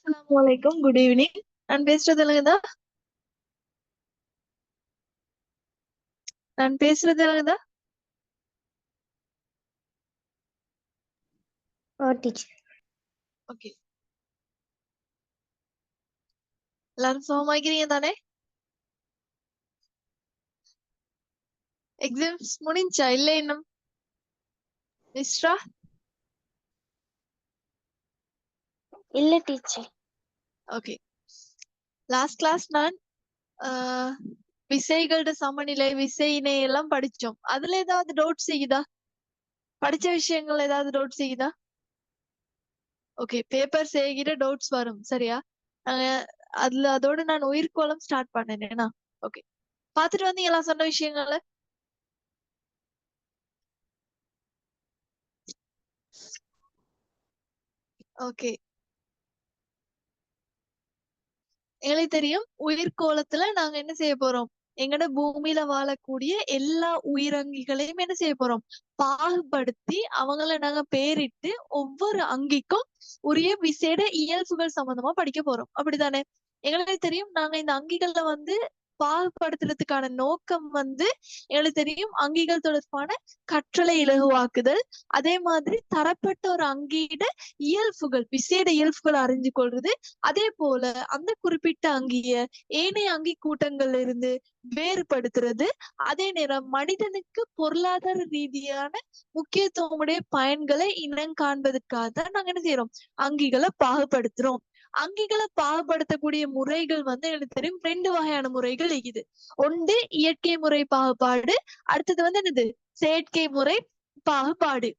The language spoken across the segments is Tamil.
அஸ்ஸலாமு குட் ஈவினிங். நான் பேசுறது இல்லைங்கதா? நான் பேசுறது இல்லைங்கதா? டீச்சர். ஓகே. எல்லாரும் சுகமாக்கிறீங்க தானே? எக்ஸாம்ஸ் முடிஞ்சா இல்ல இன்னும்? மிஸ்ரா இல்ல டீச்சர். ஓகே. லாஸ்ட் கிளாஸ் நான் விசைகளோட சமநிலை விசையினை எல்லாம் படிச்சோம். அதுல ஏதாவது டவுட் செய்யுதா? படிச்ச விஷயங்கள் ஏதாவது டவுட் செய்யுதா? ஓகே, பேப்பர் செய்கிற டவுட்ஸ் வரும் சரியா? அதோட நான் உயிர்கோளம் ஸ்டார்ட் பண்ணேன்னா ஓகே. பாத்துட்டு வந்தீங்களா சொன்ன விஷயங்களை? ஓகே. எங்களுக்கு தெரியும் உயிர்கோளத்துல நாங்க என்ன செய்ய போறோம்? எங்கட பூமியில வாழக்கூடிய எல்லா உயிரங்கிகளையும் என்ன செய்ய போறோம்? பாகுபடுத்தி அவங்கள நாங்க பேரிட்டு ஒவ்வொரு அங்கிக்கும் உரிய விசேட இயல்புகள் சம்பந்தமா படிக்க போறோம். அப்படித்தானே? எங்களுக்கு தெரியும் நாங்க இந்த அங்கிகளை பாகுபடுத்துறதுக்கான நோக்கம் எங்களுக்கு தெரியும் அங்கிகள் தொடர்பான கற்றலை இலகுவாக்குதல். அதே மாதிரி தரப்பட்ட ஒரு அங்கீட இயல்புகள் விசேட இயல்புகள் அறிஞ்சு கொள்றது. அதே போல அந்த குறிப்பிட்ட அங்கிய ஏனைய அங்கி கூட்டங்கள்ல இருந்து வேறுபடுத்துறது. அதே நேரம் மனிதனுக்கு பொருளாதார ரீதியான முக்கியத்துவமுடைய பயன்களை இனங்காண்பதற்காக தான் நாங்க என்ன செய்யறோம்? அங்கிகளை பாகுபடுத்துறோம். அங்கிகளை பாகுபடுத்தக்கூடிய முறைகள் எனக்கு தெரியும் 2 வகையான முறைகள் இருக்குது. ஒன்று இயற்கை முறை பாகுபாடு, அடுத்தது என்னது? செயற்கை முறை பாகுபாடு.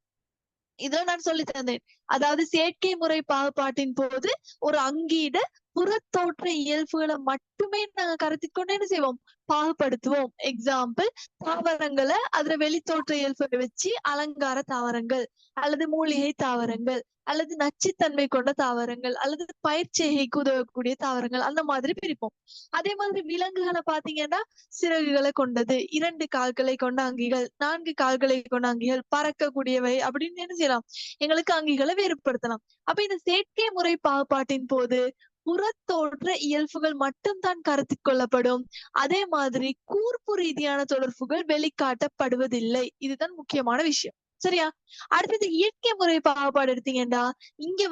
இதை நான் சொல்லி தந்தேன். அதாவது செயற்கை முறை பாகுபாட்டின் போது ஒரு அங்கீட புறத்தோற்ற இயல்புகளை மட்டுமே நாங்க கருத்தில் கொண்டு என்ன செய்வோம்? பாகுபடுத்துவோம். எக்ஸாம்பிள், தாவரங்களை அதுல வெளித்தோற்ற இயல்புகளை வச்சு அலங்கார தாவரங்கள், அல்லது மூலிகை தாவரங்கள், அல்லது நச்சுத்தன்மை கொண்ட தாவரங்கள், அல்லது பயிர் செய்கைக்கு உதவக்கூடிய தாவரங்கள், அந்த மாதிரி பிரிப்போம். அதே மாதிரி விலங்குகளை பாத்தீங்கன்னா சிறகுகளை கொண்டது, 2 கால்களை கொண்ட அங்கிகள், 4 கால்களை கொண்ட அங்கிகள், பறக்கக்கூடியவை அப்படின்னு என்ன செய்யலாம்? எங்களுக்கு அங்கிகளை வேறுபடுத்தலாம். அப்ப இந்த செயற்கை முறை பாகுபாட்டின் போது புறத்தோற்ற இயல்புகள் மட்டும்தான் கருத்தில் கொள்ளப்படும். அதே மாதிரி கூர்ப்பு ரீதியான தொடர்புகள் வெளிக்காட்டப்படுவதில்லை. இதுதான் முக்கியமான விஷயம். சரியா? அடுத்தது இயற்கை முறை பாகுபாடு எடுத்தீங்கன்னா இங்க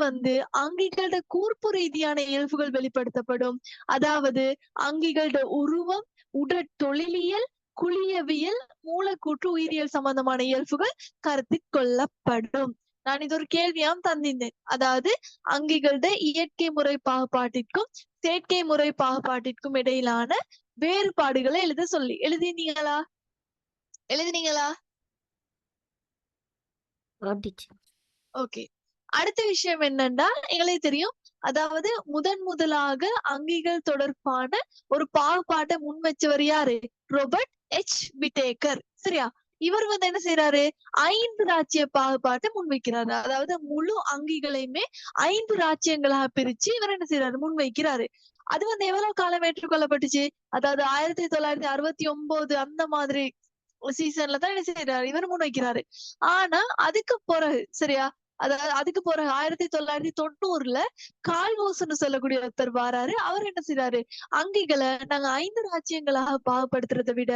அங்கிகளோட கூர்ப்பு ரீதியான இயல்புகள் வெளிப்படுத்தப்படும். அதாவது அங்கிகளோட உருவம், உடற்தொழிலியல், குளியவியல், மூலக்கூற்று உயிரியல் சம்பந்தமான இயல்புகள் கருத்தில் கொள்ளப்படும். நான் இது ஒரு கேள்வியாம் தந்திருந்தேன். அதாவது அங்கிகளோட இயற்கை முறை பாகுபாட்டிற்கும் செயற்கை முறை பாகுபாட்டிற்கும் இடையிலான வேறுபாடுகளை எழுதினீங்களா? ஓகே. அடுத்த விஷயம் என்னன்னா எங்களுக்கு தெரியும், அதாவது முதலாக அங்கிகள் தொடர்பான ஒரு பாகுபாட்டை முன் வச்சவர் யாரு? Robert H Whitaker. சரியா? இவர் என்ன செய்யறாரு? 5 ராஜ்ய பாகுபாட்டை முன்வைக்கிறாரு. அதாவது முழு அங்கிகளையுமே 5 ராஜ்யங்களாக பிரிச்சு இவர் என்ன செய்யறாரு? முன்வைக்கிறாரு. அது எவ்வளவு காலம் ஏற்றுக்கொள்ளப்பட்டுச்சு? அதாவது 1969 அந்த மாதிரி சீசன்ல தான் என்ன செய்யறாரு? இவர் முன்வைக்கிறாரு. ஆனா அதுக்கு பிறகு சரியா, அதாவது அதுக்கு பிறகு 1990ல கால்வோஸ்ன்னு சொல்லக்கூடிய ஒருத்தர் வாராரு. அவர் என்ன செய்யறாரு? அங்கிகளை நாங்க 5 ராஜ்யங்களாக பாகுபடுத்துறதை விட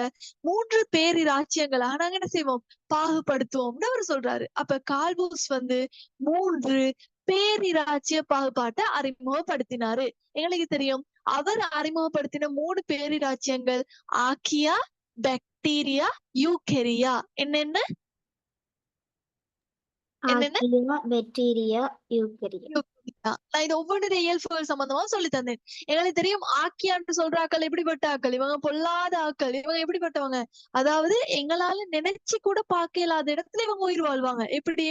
3 பேரி ராஜ்யங்களாக நாங்க என்ன செய்வோம்? பாகுபடுத்துவோம்னு அவர் சொல்றாரு. அப்ப கால்வோஸ் 3 பேரிராச்சிய பாகுபாட்டை அறிமுகப்படுத்தினாரு. எங்களுக்கு தெரியும் அவர் அறிமுகப்படுத்தின 3 பேரிராச்சியங்கள் ஆக்கியா, பாக்டீரியா, யூகெரியா. என்னென்ன? பாக்டீரியா, யூகெரியா. நான் இது ஒவ்வொன்றுடைய இயல்புகள் சம்பந்தமா சொல்லி தந்தேன். எங்களுக்கு தெரியும் ஆக்கியான்னு சொல்ற ஆக்கள் எப்படிப்பட்ட ஆக்கள்? இவங்க பொல்லாத ஆக்கள். இவங்க எப்படிப்பட்டவங்க? அதாவது எங்களால நினைச்சு கூட பார்க்க இல்லாத இடத்துல இவங்க உயிர் வாழ்வாங்க. எப்படி?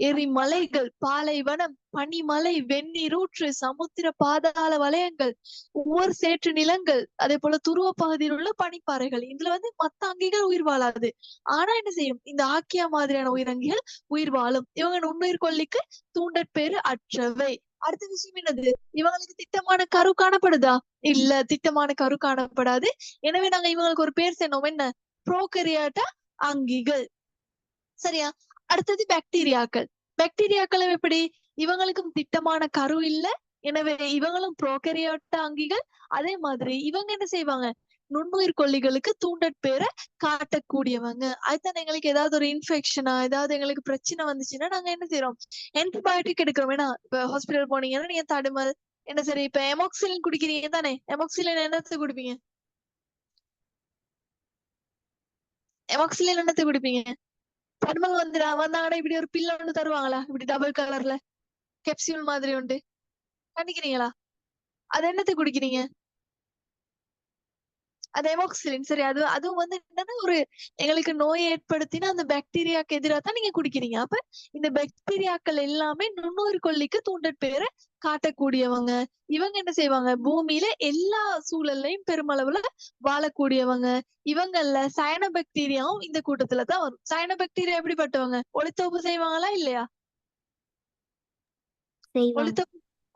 எரிமலைகள், பாலைவனம், பனிமலை, வெந்நீரூற்று, சமுத்திர பாதாள வலயங்கள், ஒவ்வொரு சேற்று நிலங்கள், அதே போல துருவ பகுதியில் உள்ள பனிப்பாறைகள். இதுல மத்த அங்கிகள் உயிர் வாழாது. ஆனா என்ன செய்யும்? இந்த ஆக்கியா மாதிரியான உயிரங்கிகள் உயிர் வாழும். இவங்க நுண்ணுயிர் கொல்லிக்கு தூண்டற்பேறு அற்றவை. அடுத்த விஷயம் என்னது? இவங்களுக்கு திட்டமான கரு காணப்படுதா? இல்ல, திட்டமான கரு காணப்படாது. எனவே நாங்க இவங்களுக்கு ஒரு பேர் சொன்னோம். என்ன? புரோகரியாட்டா அங்கிகள். சரியா? அடுத்தது பாக்டீரியாக்கள். பாக்டீரியாக்கள் எப்படி? இவங்களுக்கும் திட்டமான கரு இல்ல, எனவே இவங்களும் ப்ரோகரியோட்ட அங்கிகள். அதே மாதிரி இவங்க என்ன செய்வாங்க, நுண்ணுயிர் கொல்லிகளுக்கு தூண்டற்பேரை காட்டக்கூடியவங்க. அதுதான் எங்களுக்கு ஏதாவது ஒரு இன்ஃபெக்ஷனா ஏதாவது எங்களுக்கு பிரச்சனை வந்துச்சுன்னா நாங்க என்ன செய்யறோம், ஆன்டிபயோட்டிக் எடுக்கிறோம். ஏன்னா இப்ப ஹாஸ்பிட்டல் போனீங்கன்னா நீங்க தடுமல் என்ன சரி, இப்ப எமோக்சிலின் குடிக்கிறீங்க தானே, எமோக்சிலின் என்னத்துக்கு குடிப்பீங்க, எமோக்சிலின் என்னத்துக்கு குடிப்பீங்க, தடுமல் வந்தாங்கன்னா இப்படி ஒரு பில் ஒன்று தருவாங்களா, இப்படி டபுள் கலர்ல கெப்சியூல் மாதிரி உண்டு, கண்டிக்கிறீங்களா, அது என்னத்துக்கு குடிக்கிறீங்க, அது எமோக்சிலின். சரி, அதுவும் என்னன்னா ஒரு எங்களுக்கு நோயை ஏற்படுத்தினா அந்த பாக்டீரியாக்கு எதிராக தான் நீங்க குடிக்கிறீங்க. அப்ப இந்த பாக்டீரியாக்கள் எல்லாமே நுண்ணுயிர் கொல்லிக்கு தூண்டற்பேரை காட்டக்கூடியவங்க. இவங்க என்ன செய்வாங்க, பூமியில எல்லா சூழல்லையும் பெருமளவுல வாழக்கூடியவங்க. இவங்கல்ல சயனபாக்டீரியாவும் இந்த கூட்டத்துல தான் வரும். சயனபாக்டீரியா எப்படிப்பட்டவங்க, ஒளித்தோப்பு செய்வாங்களா இல்லையா,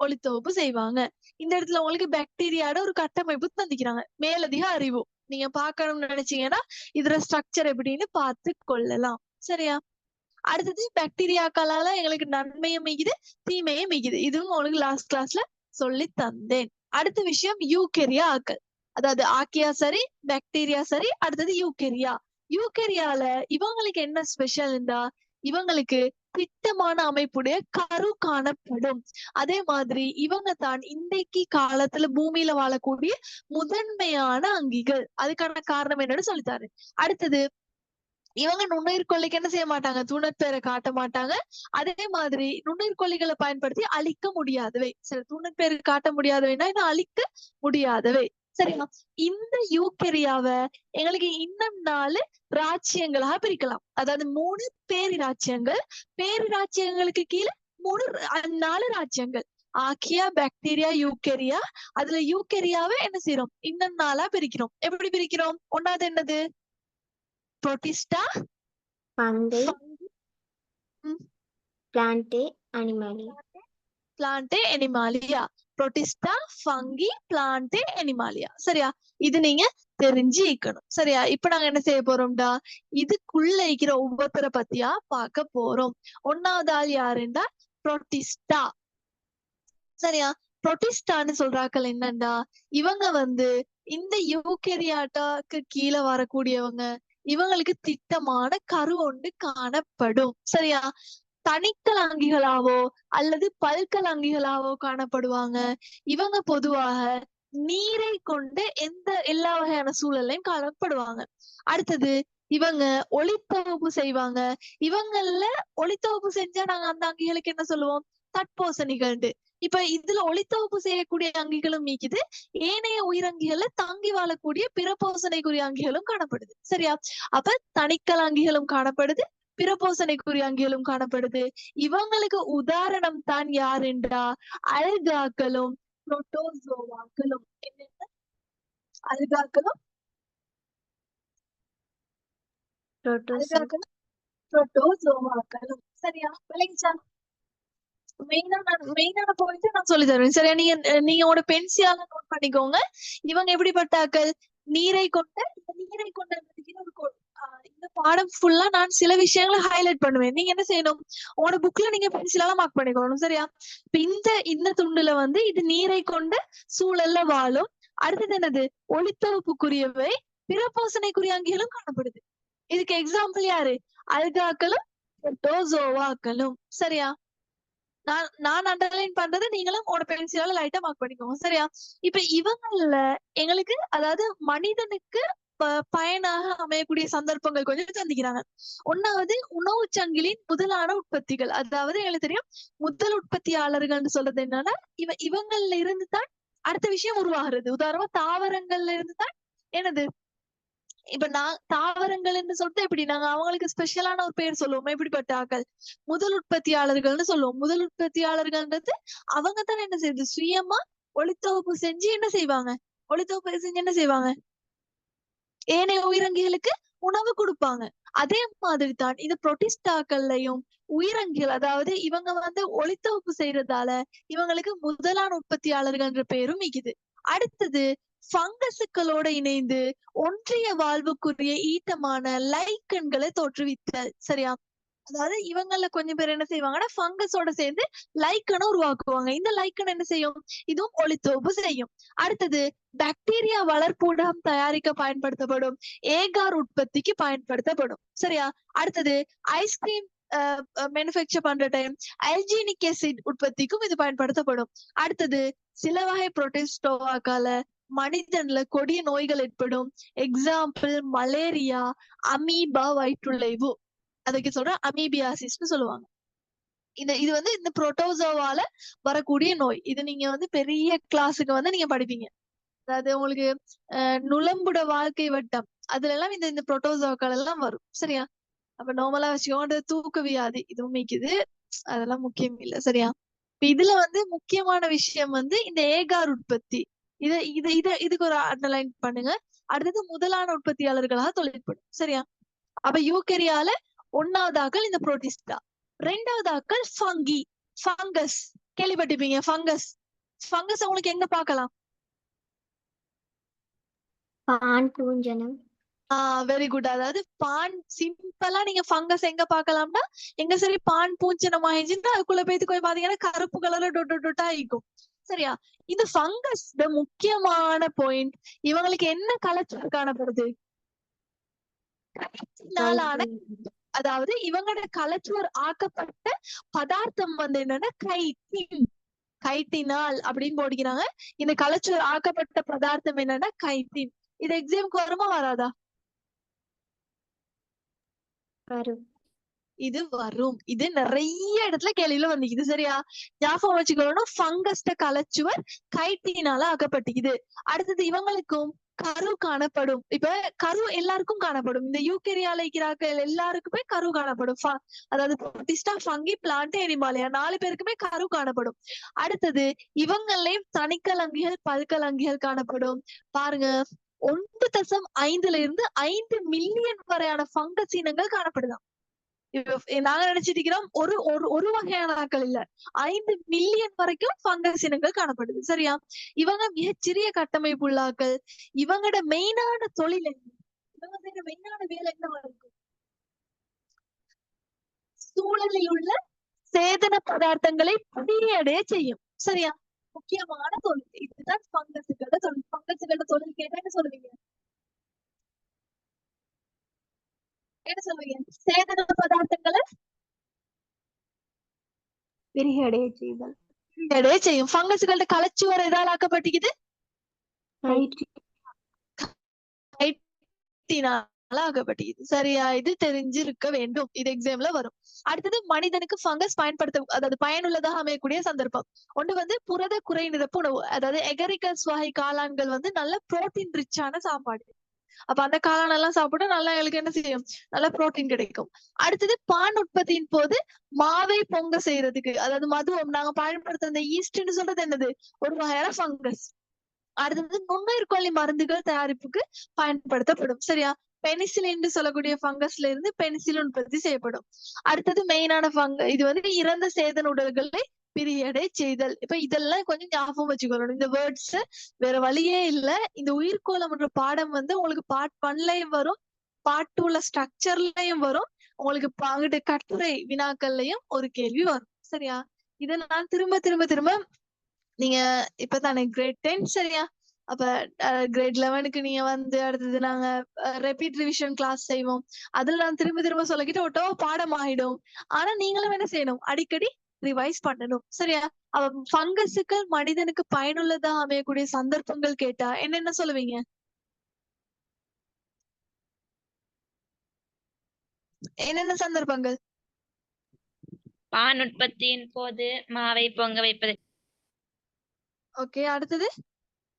ஒளித்தோப்பு செய்வாங்க. இந்த இடத்துல உங்களுக்கு பாக்டீரியாட ஒரு கட்டமைப்பு தந்திக்கிறாங்க, மேலதிக அறிவு நீங்க பாக்கணும்னு நினைச்சீங்கன்னா இதுல ஸ்ட்ரக்சர் எப்படின்னு பார்த்து கொள்ளலாம். சரியா, அடுத்தது பாக்டீரியாக்களால எங்களுக்கு நன்மையும் மிகுது தீமையும் மிகுது. இதுவும் உங்களுக்கு லாஸ்ட் கிளாஸ்ல சொல்லி தந்தேன். அடுத்த விஷயம் யூகெரியா ஆக்கள், அதாவது ஆக்கியா சரி பாக்டீரியா சரி, அடுத்தது யூகெரியா. யூகெரியால இவங்களுக்கு என்ன ஸ்பெஷல்டா, இவங்களுக்கு திட்டமான அமைப்புடைய கரு காணப்படும். அதே மாதிரி இவங்க தான் இன்றைக்கு காலத்துல பூமியில வாழக்கூடிய முதன்மையான அங்கிகள். அதுக்கான காரணம் என்னன்னு சொல்லித்தாரு. அடுத்தது இவங்க நுண்ணுயிர் கொல்லிக்கு என்ன செய்ய மாட்டாங்க, தூணற்பேரை காட்ட மாட்டாங்க. அதே மாதிரி நுண்ணுயிர் கொல்லிகளை பயன்படுத்தி அழிக்க முடியாதவை. சரி, தூணற்பேரு காட்ட முடியாதவைன்னா இன்னும் அழிக்க முடியாதவை. சரியா, இந்த யூகெரியாவை எங்களுக்கு இன்னும் 4 ராச்சியங்களாக பிரிக்கலாம். அதாவது 3 பேரிராச்சியங்கள், பேரிராச்சியங்களுக்கு கீழே 4 ராச்சியங்கள், ஆக்கியா பாக்டீரியா யூகெரியா. அதுல யூகெரியாவை என்ன செய்யறோம், இன்னும் 4ஆ பிரிக்கிறோம். எப்படி பிரிக்கிறோம், ஒன்னாவது என்னது, புரோட்டிஸ்டா, fungi, ம், plante, animalia. Plantae Animalia. Protista, funky, Plantae Animalia. சரியா, இது நீங்க தெரிஞ்சுக்கணும். சரியா, இப்ப நாங்க என்ன செய்ய போறோம்டா, இதுக்குள்ள இருக்கிற ஒவ்வொருத்தரை பத்தியா பார்க்க போறோம். ஒன்னாவது ஆள் யாருண்டா, புரோட்டிஸ்டா. சரியா, புரோட்டிஸ்டான்னு சொல்றாக்கள் என்னண்டா, இவங்க இந்த யூகெரியாட்டாக்கு கீழே வரக்கூடியவங்க. இவங்களுக்கு திட்டமான கரு ஒன்று காணப்படும். சரியா, தனிக்கலாங்கிகளாவோ அல்லது பல்கலாங்கிகளாவோ காணப்படுவாங்க. இவங்க பொதுவாக நீரை கொண்டு எல்லா வகையான சூழலையும் காணப்படுவாங்க. அடுத்தது இவங்க ஒளித்தொகுப்பு செய்வாங்க. இவங்கள்ல ஒளித்தொகுப்பு செஞ்சா நாங்க அந்த அங்கிகளுக்கு என்ன சொல்லுவோம், தட்போசணிகள்ண்டு. இப்ப இதுல ஒளித்தொகுப்பு செய்யக்கூடிய அங்கிகளும் நீக்குது, ஏனைய உயிரங்கிகள்ல தாங்கி வாழக்கூடிய பிற போசனைக்குரிய அங்கிகளும் காணப்படுது. சரியா, அப்ப தனிக்கலாங்கிகளும் காணப்படுது, பிறபோசனைக்குரிய அங்கிகளும் காணப்படுது. இவங்களுக்கு உதாரணம் தான் யாருன்றா, அல்காக்களும் புரோட்டோசோவாக்களும். என்னென்ன, அல்காக்களும் அல்காக்களும் புரோட்டோசோவாக்களும். சரியா, விளங்கிச்சா, மெயினான பாயிண்ட் நான் சொல்லி தருவேன். சரியா, நீங்க உங்களோட பென்சிலால நோட் பண்ணிக்கோங்க. இவங்க எப்படிப்பட்டாக்கள், நீரை கொண்ட இந்த பாடம் ஃபுல்லா நான் சில விஷயங்களை ஹைலைட் பண்ணுவேன். நீங்க என்ன செய்யணும், உங்களோட புக்ல நீங்க பென்சிலால மார்க் பண்ணிக்கணும். சரியா, இப்ப இந்த துண்டுல இது நீரை கொண்ட சூழல்ல வாழும். அடுத்தது என்னது, ஒளித்தொகுப்புக்குரியவை, பிறப்போசனைக்குரிய அங்கிகளும் காணப்படுது. இதுக்கு எக்ஸாம்பிள் யாரு, அல்காக்களும் புரோட்டோசோவாக்களும். சரியா, நான் அண்டர்லைன் பண்றது நீங்களும் உங்களோட பென்சிலால லைட்டா மார்க் பண்ணிக்கோங்க. சரியா, இப்ப இவங்கள்ல எங்களுக்கு அதாவது மனிதனுக்கு பயனாக அமையக்கூடிய சந்தர்ப்பங்கள் கொஞ்சம் சந்திக்கிறாங்க. ஒன்னாவது உணவு சங்கிலின் முதலான உற்பத்திகள். அதாவது எங்களுக்கு தெரியும் முதல் உற்பத்தியாளர்கள்னு சொல்றது என்னன்னா, இவங்கள்ல இருந்து தான் அடுத்த விஷயம் உருவாகிறது. உதாரணமா தாவரங்கள்ல இருந்து தான் என்னது, இப்ப தாவரங்கள்னு சொல்லிட்டு எப்படி நாங்க அவங்களுக்கு ஸ்பெஷலான ஒரு பேர் சொல்லுவோம், எப்படிப்பட்ட ஆக்கள், முதல் உற்பத்தியாளர்கள்னு சொல்லுவோம். முதல் உற்பத்தியாளர்கள்ன்றது அவங்க தான் என்ன செய்யுது, சுயமா ஒளித்தொகுப்பு செஞ்சு என்ன செய்வாங்க, ஒளித்தொகுப்பு செஞ்சு என்ன செய்வாங்க, ஏனைய உயிரங்கிகளுக்கு உணவு கொடுப்பாங்க. அதே மாதிரி தான் இந்த புரோட்டிஸ்டாக்கள்லயும் உயிரங்கிகள், அதாவது இவங்க ஒளித்தொகுப்பு செய்யறதால இவங்களுக்கு முதலான உற்பத்தியாளர்கள்ன்ற பேரும் மிகுது. அடுத்தது பங்கசுக்களோட இணைந்து ஒன்றிய வாழ்வுக்குரிய ஈட்டமான லைக்கன்களை தோற்றுவித்தல். சரியா, அதாவது இவங்கள்ல கொஞ்சம் பேர் என்ன செய்வாங்கன்னா ஃபங்கஸோட சேர்ந்து லைக்கனை உருவாக்குவாங்க. இந்த லைக்கன் என்ன செய்யும்? இதுவும் ஒளித்தோப்பு செய்யும். அடுத்தது பாக்டீரியா வளர்ப்பூடகம் தயாரிக்க பயன்படுத்தப்படும் ஏகார் உற்பத்திக்கு பயன்படுத்தப்படும். சரியா? அடுத்தது ஐஸ்கிரீம் மேனுஃபேக்சர் பண்ற டைம் அல்ஜீனிக் ஆசிட் உற்பத்திக்கும் இது பயன்படுத்தப்படும். அடுத்தது சில வகை புரோட்டிஸ்டோவாக்கால மனிதன்ல கொடிய நோய்கள் ஏற்படும். எக்ஸாம்பிள் மலேரியா, அமீபா வயிற்றுளைவு. அதுக்கு சொல்ற அமீபியாசிஸ்னு சொல்லுவாங்க. இது வந்து இந்த புரோட்டோசோவால வரக்கூடிய நோய். இது நீங்க வந்து பெரிய கிளாஸுக்கு வந்து நீங்க படிப்பீங்க. அதாவது உங்களுக்கு நுளம்புட வாழ்க்கை வட்டம் அதுல எல்லாம் இந்த புரோட்டோசோக்கள் எல்லாம் வரும். சரியா? அப்ப நார்மலா வச்சுக்கோங்க தூக்க வியாதி இதுவும் மிக்குது. அதெல்லாம் முக்கியம் இல்ல. சரியா? இப்ப இதுல வந்து முக்கியமான விஷயம் வந்து இந்த ஏகார் உற்பத்தி. இதுக்கு ஒரு அண்டர்லைன் பண்ணுங்க. அடுத்தது முதலான உற்பத்தியாளர்களாக தொழிற்படும். சரியா? அப்ப யூகரியால 1வது ஆக்கள் இந்த புரோட்டிஸ்டா, 2வது ஆக்கள் ஃபங்கி, ஃபங்கஸ். கேள்விப்பட்டிருப்பீங்க ஃபங்கஸ். ஃபங்கஸ் உங்களுக்கு எங்க பார்க்கலாம்? பான் பூஞ்சனம். Very good. அதாவது பான் சிம்பிளா நீங்க ஃபங்கஸ் எங்க பார்க்கலாம்னா, எங்க சரி பான் பூஞ்சனம் ஆயிடுச்சுன்னா அதுக்குள்ள போயிட்டு போய் பாத்தீங்கன்னா கருப்பு கலர்ல டொட்டா ஆயிக்கும். சரியா? இந்த ஃபங்கஸ் முக்கியமான பாயிண்ட், இவங்களுக்கு என்ன கலர் காணப்படுது? நாளான அதாவது இவங்களோட கலச்சுவர் ஆக்கப்பட்ட பதார்த்தம் வந்து என்னன்னா கைட்டின். கைட்டினால் அப்படின்னு போடுகிறாங்க. இந்த கலச்சுவர் ஆக்கப்பட்ட பதார்த்தம் என்னன்னா கைட்டின். இது எக்ஸாம்க்கு வருமா வராதா? வரும். இது வரும். இது நிறைய இடத்துல கேள்வியில வந்துக்குது. சரியா? ஞாபகம் வச்சுக்கணும். ஃபங்கஸ்ட கலச்சுவர் கைட்டினால ஆக்கப்பட்டுக்குது. அடுத்தது இவங்களுக்கும் கரு காணப்படும். இப்ப கரு எல்லாருக்கும் காணப்படும். இந்த யூகரியால இருக்கிறார்கள் எல்லாருக்குமே கரு காணப்படும். அதாவது புரோட்டிஸ்டா, ஃபங்கி, பிளான்ட், எனிமாலியா 4 பேருக்குமே கரு காணப்படும். அடுத்தது இவங்களையும் தனிக்கலங்கிகள், பல்கலங்கிகள் காணப்படும். பாருங்க 1.5 இருந்து 5 மில்லியன் வரையான ஃபங்கஸ் இனங்கள் காணப்படுதாம். நாங்க நினைச்சிட்டு இருக்கிறோம் ஒரு ஒரு ஒரு வகையான ஆட்கள் இல்ல, 5 மில்லியன் வரைக்கும் ஃபங்கஸ் இனங்கள் காணப்படுது. சரியா? இவங்க மிகச்சிறிய கட்டமைப்பு உள்ளாக்கள். இவங்களோட மெயினான தொழில் என்ன? இவங்க மெயினான வேலை என்னவா இருக்கும்? சூழலில் உள்ள சேதன பதார்த்தங்களை படியடைய செய்யும். சரியா? முக்கியமான தொழில் இதுதான் ஃபங்கஸுகளோட தொழில். ஃபங்கஸுகளோட தொழில் கேட்டா என்ன சொல்லுவீங்க? என்ன சொல்லுவீங்க? சேதன பதார்த்தங்களை விரிகடைய செய்தல். விரிவடைய செய்யும். ஃபங்கஸுகளோட கலச்சுவர் எதால் ஆக்கப்பட்டிருக்குது? ஆகப்பட்டிருக்குது. சரியா? இது தெரிஞ்சிருக்க வேண்டும். இது எக்ஸாம்ல வரும். அடுத்தது மனிதனுக்கு ஃபங்கஸ் அதாவது பயனுள்ளதாக அமையக்கூடிய சந்தர்ப்பம். ஒன்று வந்து புரத குறை நிரப்பு உணவு. அதாவது எகரிகஸ் வகை காளான்கள் வந்து நல்ல புரோட்டீன் ரிச்சான சாப்பாடு. அப்ப அந்த காளான் எல்லாம் சாப்பிட்டா நல்லா எங்களுக்கு என்ன செய்யும்? நல்ல புரோட்டீன் கிடைக்கும். அடுத்தது பான் உற்பத்தியின் போது மாவை பொங்க செய்யறதுக்கு, அதாவது மதுவம் நாங்க பயன்படுத்துற இந்த ஈஸ்ட்ன்னு சொல்றது என்னது? ஒரு வகையான ஃபங்கஸ். அடுத்தது நுண்ணுயிர்கொல்லி மருந்துகள் தயாரிப்புக்கு பயன்படுத்தப்படும். சரியா? பெனிசிலின் சொல்லக்கூடிய ஃபங்கஸ்ல இருந்து பெனிசிலின் உற்பத்தி செய்யப்படும். அடுத்தது மெயினான இது வந்து இறந்த சேதன உடல்களை பிரியடை செய்தல். இப்ப இதெல்லாம் கொஞ்சம் ஞாபகம் வச்சுக்கணும். இந்த வேர்ட்ஸ் வேற வழியே இல்ல. இந்த உயிர்கோளம் என்ற பாடம் வந்து உங்களுக்கு பார்ட் 1லயும் வரும், பார்ட் 2ல ஸ்ட்ரக்சர்லயும் வரும், உங்களுக்கு அங்கிட்டு கட்டுரை வினாக்கள்லயும் ஒரு கேள்வி வரும். சரியா? இதை நான் திரும்ப திரும்ப திரும்ப நீங்க இப்பதானே கிரேட் 10. சரியா? அப்ப கிரேட் 11க்கு நீங்க வந்து அடுத்தது நாங்க ரெப்பீட் ரிவிஷன் கிளாஸ் செய்வோம். அதுல நான் திரும்ப திரும்ப சொல்லிக்கிட்டு ஒட்டோ பாடம் ஆயிடும். ஆனா நீங்களும் என்ன செய்யணும்? அடிக்கடி ரிவைஸ் பண்ணணும். சரியா? அவ ஃபங்கஸுக்கு மனிதனுக்கு பயனுள்ளதா அமையக்கூடிய சந்தர்ப்பங்கள் கேட்டா என்னென்ன சொல்லுவீங்க? என்னென்ன சந்தர்ப்பங்கள்? பான் உற்பத்தியின் போது மாவை பொங்க வைப்பது. ஓகே. அடுத்தது?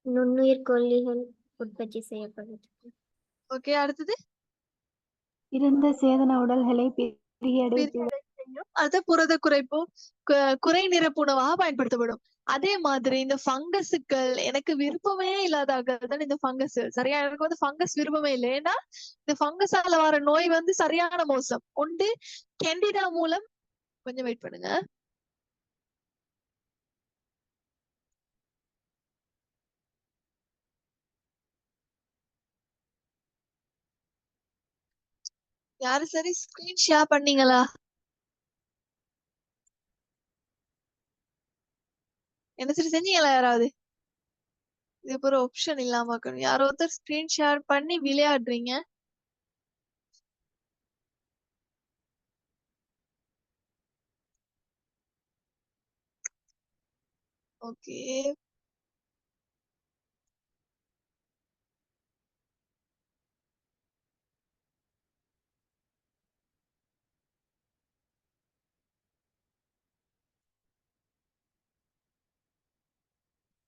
நுண்ணுயிர் கொல்லிகள் உற்பத்தி செய்யப்படுது. ஓகே. அடுத்தது? இறந்த சேதன உடல்களை பிரியடை செய்தல். அது புரத குறைப்பு குறை நிரப்பு உணவாக பயன்படுத்தப்படும். அதே மாதிரி இந்த ஃபங்கஸுக்கள் எனக்கு விருப்பமே இல்லாத இந்த ஃபங்கஸ். சரியா? எனக்கு வந்து ஃபங்கஸ் விருப்பமே இல்லை. ஏன்னா இந்த ஃபங்கஸால வர நோய் வந்து சரியான மோசம். ஒன்று கேண்டிடா மூலம். கொஞ்சம் வெயிட் பண்ணுங்க. யாரு சரி ஸ்கிரீன் ஷேர் பண்ணீங்களா? என்ன சரி செஞ்சீங்களா யாராவது? இது ஒரு ஆப்ஷன் இல்லாம இருக்கணும். யாரோ ஒருத்தர் ஸ்கிரீன் ஷேர் பண்ணி விளையாடுறீங்க. ஓகே.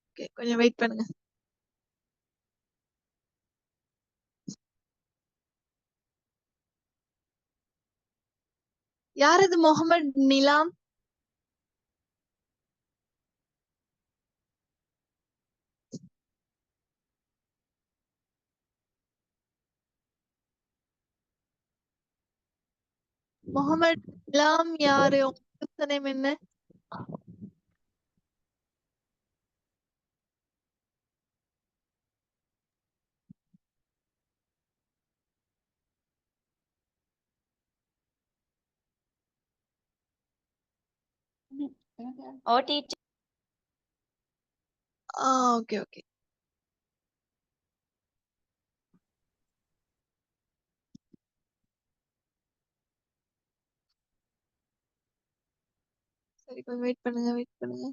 ஓகே, கொஞ்சம் வெயிட் பண்ணுங்க. யார் இது? முகமது நிலாம். முகமது நிலாம் யாரு? உங்க நேம் என்ன? OTT okay okay. சரி, கொஞ்சம் வெயிட் பண்ணுங்க, வெயிட் பண்ணுங்க.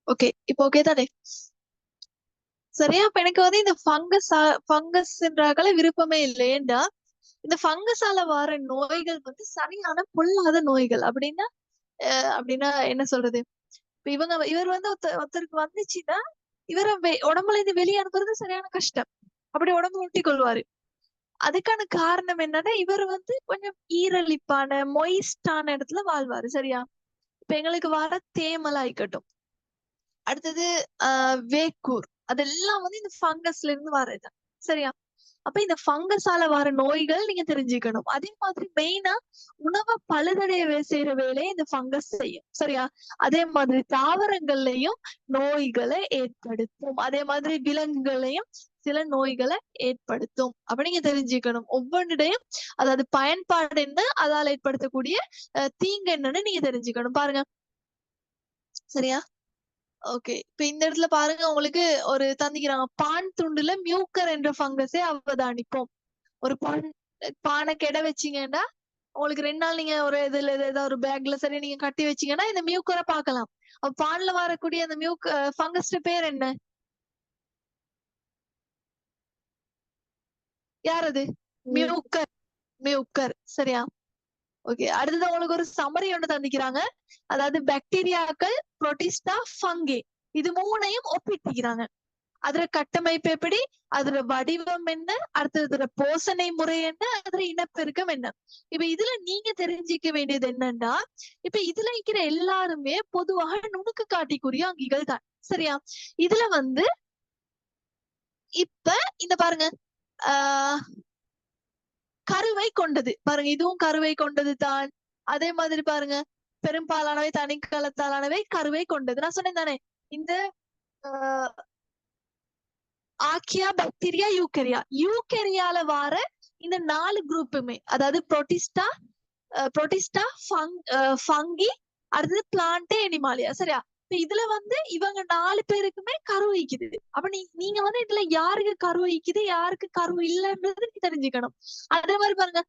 ஓகே, இப்போ ஓகே தானே? சரியா? அப்ப எனக்கு வந்து இந்த ஃபங்கஸ்ன்றாக்கள விருப்பமே இல்லை. ஏன்டா இந்த ஃபங்கஸால வர நோய்கள் வந்து சரியான பொல்லாத நோய்கள். அப்படின்னா அப்படின்னா என்ன சொல்றது? இப்ப இவர் வந்து ஒருத்தருக்கு வந்துச்சுன்னா இவரை உடம்புல இருந்து வெளியே அனுப்புறது சரியான கஷ்டம். அப்படி உடம்பு ஒட்டி கொள்வாரு. அதுக்கான காரணம் என்னன்னா இவர் வந்து கொஞ்சம் ஈரலிப்பான மொயிஸ்டான இடத்துல வாழ்வாரு. சரியா? இப்ப எங்களுக்கு வர தேமல் ஆயிக்கட்டும், அடுத்தது வேக்கூர், அதெல்லாம் வந்து இந்த ஃபங்கஸ்ல இருந்து வர்றது. சரியா? அப்ப இந்த ஃபங்கஸால வர நோய்கள் நீங்க தெரிஞ்சுக்கணும். அதே மாதிரி மெயினா உணவை பழுதடைய செய்யற வேலையை இந்த ஃபங்கஸ் செய்யும். சரியா? அதே மாதிரி தாவரங்கள்லயும் நோய்களை ஏற்படுத்தும். அதே மாதிரி விலங்குகளையும் சில நோய்களை ஏற்படுத்தும். அப்ப நீங்க தெரிஞ்சுக்கணும் ஒவ்வொன்றையும், அதாவது பயன்பாடு என்ன, அதால ஏற்படுத்தக்கூடிய தீங்கு என்னன்னு நீங்க தெரிஞ்சுக்கணும். பாருங்க. சரியா? ஓகே, இப்ப இந்த இடத்துல பாருங்க, உங்களுக்கு ஒரு தந்திக்கிறாங்க. பான் துண்டுல மியூக்கர் என்ற ஃபங்கஸை அவதானிப்போம். ஒரு பானை கெட வச்சீங்கன்னா உங்களுக்கு 2 நாள் நீங்க ஒரு இதுல ஏதாவது ஒரு பேக்ல சரி நீங்க கட்டி வச்சீங்கன்னா இந்த மியூக்கரை பார்க்கலாம். அப்ப பான்ல வரக்கூடிய அந்த ஃபங்கஸ் பேர் என்ன? யார் அது? மியூக்கர். மியூக்கர். சரியா? ஓகே, அடுத்தது உங்களுக்கு ஒரு சமரி ஒன்று தந்திக்கிறாங்க. அதாவது பாக்டீரியாக்கள், புரோட்டிஸ்டா, ஃபங்கி, இது மூணையும் ஒப்பிட்டுக்கிறாங்க. அதுல கட்டமைப்பு எப்படி, அதுல வடிவம் என்ன, அடுத்தது போசனை முறை என்ன, அதுல இனப்பெருக்கம் என்ன. இப்ப இதுல நீங்க தெரிஞ்சுக்க வேண்டியது என்னன்னா, இப்ப இதுல இருக்கிற எல்லாருமே பொதுவாக நுணுக்கு காட்டிக்குரிய அங்கிகள் தான். சரியா? இதுல வந்து இப்ப இந்த பாருங்க, ஆஹ் கருவை கொண்டது. பாருங்க, இதுவும் கருவை கொண்டது தான். அதே மாதிரி பாருங்க, பெரும்பாலானவை தனிக்கலத்தாலானவை கருவை கொண்டது. நான் சொன்னேன் தானே, இந்த ஆர்கியா, பாக்டீரியா, யூகெரியால வார இந்த 4 குரூப்புமே, அதாவது புரோட்டிஸ்டா, ஃபங்கி, அடுத்தது பிளான்ட், அனிமாலியா. சரியா? இப்ப இதுல வந்து இவங்க 4 பேருக்குமே கரு வைக்குது. அப்ப நீங்க வந்து இதுல யாருக்கு கரு வைக்குது, யாருக்கு கரு இல்லைன்றது நீங்க தெரிஞ்சுக்கணும். அதே மாதிரி பாருங்க,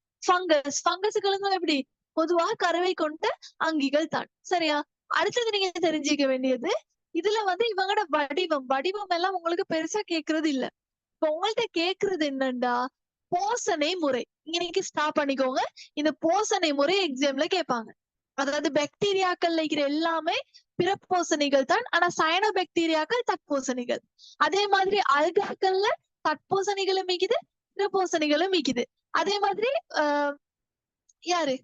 ஃபங்கஸ்களுக்கும் எப்படி பொதுவாக கருவை கொண்ட அங்கிகள் தான். சரியா? அடுத்தது நீங்க தெரிஞ்சுக்க வேண்டியது, இதுல வந்து இவங்களோட வடிவம் எல்லாம் உங்களுக்கு பெருசா கேக்குறது இல்ல. இப்ப உங்கள்ட்ட கேக்குறது என்னண்டா, போசனை முறை. இன்னைக்கு ஸ்டாப் பண்ணிக்கோங்க. இந்த போசனை முறை எக்ஸாம்ல கேட்பாங்க. அதாவது பாக்டீரியாக்கள்ல இருக்கிற எல்லாமே பிறப்போசணிகள் தான். ஆனா சயனோபாக்டீரியாக்கள் தட்போசணிகள். அதே மாதிரி அல்காக்கள்ல தட்போசணிகளும் மிக்குது, பிறப்போசணிகளும் மிக்குது. அதே மாதிரி யாரு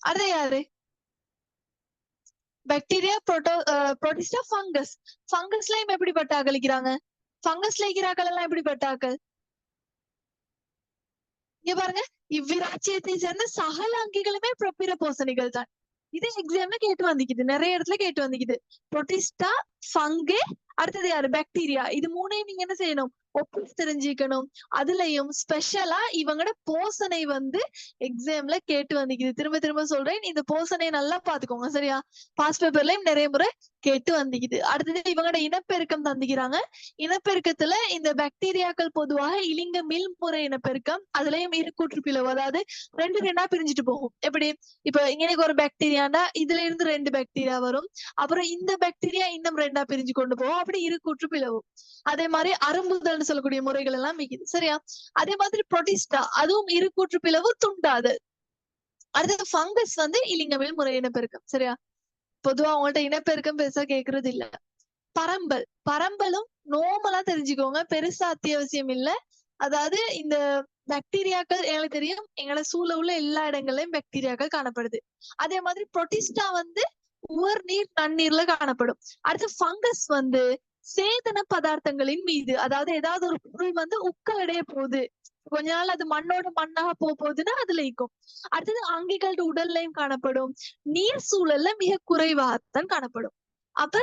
அது யாரு பாக்டீரியா, புரோட்டிஸ்டா, ஃபங்கஸ். ஃபங்கஸ்லயும் எப்படிப்பட்ட அகலிக்கிறாங்க? ஃபங்கஸ்ல இருக்கிறாக்கள் எல்லாம் எப்படிப்பட்ட ஆக்கள்? இங்க பாருங்க, இவ்விராச்சியத்தை சேர்ந்த சகல அங்கிகளுமே பிறப்போசணிகள் தான். இது எக்ஸாம்ல கேட்டு வந்திக்குது, நிறைய இடத்துல கேட்டு வந்திக்குது. புரோட்டிஸ்டா, ஃபங்கு, அடுத்தது யாரு? பாக்டீரியா. இது மூணையும் நீங்க என்ன செய்யணும்? ஒப்பிட்டு தெரிஞ்சுக்கணும். அதுலயும் ஸ்பெஷலா இவங்களோட போசனை வந்து எக்ஸாம்ல கேட்டு வந்திக்குது. திரும்ப திரும்ப சொல்றேன், இந்த போசனையை நல்லா பாத்துக்கோங்க சரியா? பாஸ்ட் பேப்பர்லயும் நிறைய முறை கேட்டு வந்திக்குது. அடுத்தது இவங்களோட இனப்பெருக்கம் தந்திக்கிறாங்க. இனப்பெருக்கத்துல இந்த பாக்டீரியாக்கள் பொதுவாக இலிங்க மீள்முறை இனப்பெருக்கம், அதுலயும் இருக்கூற்று பிளவு, அதாவது ரெண்டு ரெண்டா பிரிஞ்சுட்டு போகும். எப்படி? இப்ப இங்க ஒரு பாக்டீரியாண்டா இதுல இருந்து 2 பாக்டீரியா வரும். அப்புறம் இந்த பாக்டீரியா இன்னும் 2ஆ பிரிஞ்சு கொண்டு போகும். அப்படி இருக்கூற்று பிளவு. அதே மாதிரி அரும்புதல்னு சொல்லக்கூடிய முறைகள் எல்லாம் மிகுது சரியா? அதே மாதிரி புரோட்டிஸ்டா, அதுவும் இருக்கூற்று பிளவு, துண்டாது. அடுத்தது ஃபங்கஸ் வந்து இலிங்கமில் முறை இனப்பெருக்கம் சரியா? பொதுவா அவங்கள்ட்ட இனப்பெருக்கம் பெருசா கேக்குறது இல்ல. பரம்பல், பரம்பலும் நோமலா தெரிஞ்சுக்கோங்க, பெருசா அத்தியாவசியம் இல்ல. அதாவது இந்த பாக்டீரியாக்கள் எங்களுக்கு தெரியும், எங்களை சூழ உள்ள எல்லா இடங்கள்லயும் பாக்டீரியாக்கள் காணப்படுது. அதே மாதிரி புரோட்டிஸ்டா வந்து உவர் நீர், நன்னீர்ல காணப்படும். அடுத்து ஃபங்கஸ் வந்து சேதன பதார்த்தங்களின் மீது, அதாவது ஏதாவது ஒரு பொருள் வந்து உக்கலடைய போகுது, கொஞ்ச நாள் அது மண்ணோட மண்ணாக போகுதுன்னா அதுல இருக்கும். அடுத்தது அங்கிகளோட உடல்லையும் காணப்படும். நீர் சூழல்ல மிக குறைவாகத்தான் காணப்படும். அப்ப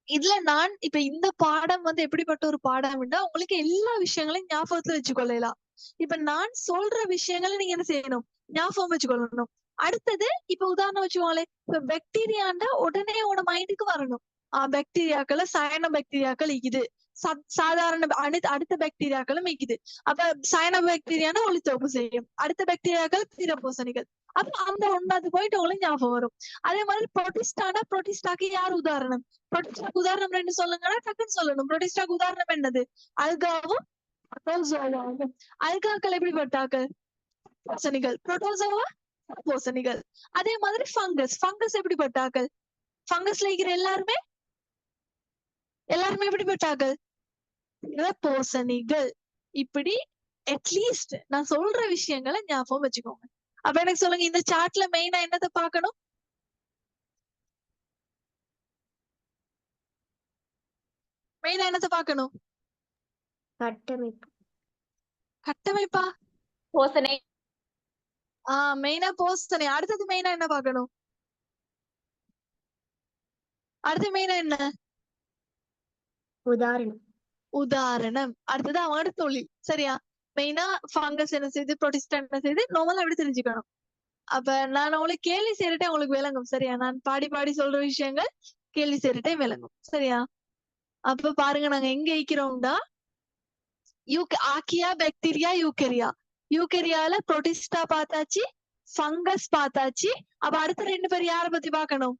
இதுல நான் இப்ப இந்த பாடம் வந்து எப்படிப்பட்ட ஒரு பாடம்னா, உங்களுக்கு எல்லா விஷயங்களையும் ஞாபகத்துல வச்சுக்கொள்ளலாம். இப்ப நான் சொல்ற விஷயங்களை நீங்க என்ன செய்யணும்? ஞாபகம் வச்சுக்கொள்ளணும். அடுத்தது இப்ப உதாரணம் வச்சுக்கோங்களேன், இப்ப பாக்டீரியாண்டா உடனே உன மைண்டுக்கு வரணும். பாக்டீரியாக்கள் சயன பாக்டீரியாக்கள் இருக்குது, சாதாரண அடுத்த பாக்டீரியாக்களும் இருக்குது. அப்ப சயன பாக்டீரியானா ஒளித்தொகுப்பு செய்யும், அடுத்த பாக்டீரியாக்கள் பிறப்போசணிகள். அப்ப அந்த ஒன்னாவது போயிட்டு உங்களுக்கு ஞாபகம் வரும். அதே மாதிரி புரோட்டிஸ்டானா, புரோட்டிஸ்டாக்கு யார் உதாரணம்? புரோட்டிஸ்டாக்கு உதாரணம் 2 சொல்லுங்கன்னா டக்குன்னு சொல்லணும். புரோட்டிஸ்டாக்கு உதாரணம் என்னது? அல்காவும் புரோட்டோசோவாவும். அல்காக்கள் எப்படிப்பட்டாக்கள்? போசணிகள். புரோட்டோசோவா போசணிகள். அதே மாதிரி ஃபங்கஸ், ஃபங்கஸ் எப்படிப்பட்டாக்கள்? ஃபங்கஸ்ல இருக்கிற எல்லாருமே எப்படிப்பட்டாக்கள்? போசணிகள். இப்படி அட்லீஸ்ட் நான் சொல்ற விஷயங்களை ஞாபகம் வச்சுக்கோங்க. அப்ப எனக்கு சொல்லுங்க, இந்த சார்ட்ல மெயினா என்னத்தை பார்க்கணும்? மெயினா என்னத்தை பார்க்கணும்? கட்டமைப்பு. கட்டமைப்பா? போசனை. மெயினா போசனை. அடுத்தது மெயினா என்ன பார்க்கணும்? அடுத்து மெயினா என்ன? உதாரணம். உதாரணம். அடுத்தது அவங்களோட தொழில் சரியா? மெயினா ஃபங்கஸ் என்ன செய்யுது, புரோட்டிஸ்டா என்ன செய்யுது, நார்மலா எப்படி தெரிஞ்சுக்கணும். அப்ப நான் உங்களுக்கு கேள்வி செய்யறட்டே உங்களுக்கு விளங்கும் சரியா? நான் பாடி பாடி சொல்ற விஷயங்கள் கேள்வி செய்யறட்டே விளங்கும் சரியா? அப்ப பாருங்க, நாங்க எங்க இருக்கிறோம்டா, ஆக்கியா, பாக்டீரியா, யூகெரியா. யூகெரியால புரோட்டிஸ்டா பார்த்தாச்சு, ஃபங்கஸ் பார்த்தாச்சு. அப்ப அடுத்த 2 பேர் யார பத்தி பார்க்கணும்?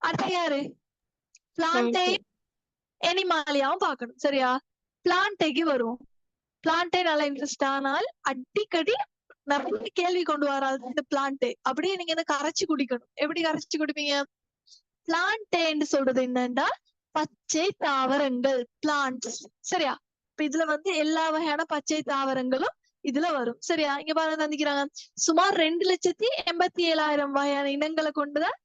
அடுத்த யாரு? பிளான்டே, எனிமாலியாவும் பார்க்கணும் சரியா? பிளான்டேக்கு வருவோம். பிளான்டே நல்லா இன்ட்ரெஸ்ட் ஆனால் அடிக்கடி நிறைய கேள்வி கொண்டு வராது இந்த பிளான்டே. அப்படியே நீங்க என்ன கரைச்சு குடிக்கணும். எப்படி கரைச்சு குடிப்பீங்க? பிளான்டேன்னு சொல்றது என்னன்னா பச்சை தாவரங்கள், பிளான்ட்ஸ் சரியா? இப்ப இதுல வந்து எல்லா வகையான பச்சை தாவரங்களும் இதுல வரும் சரியா? இங்க பாருங்க தந்திக்கிறாங்க, சுமார் 2,87,000 வகையான இனங்களை கொண்டுதான்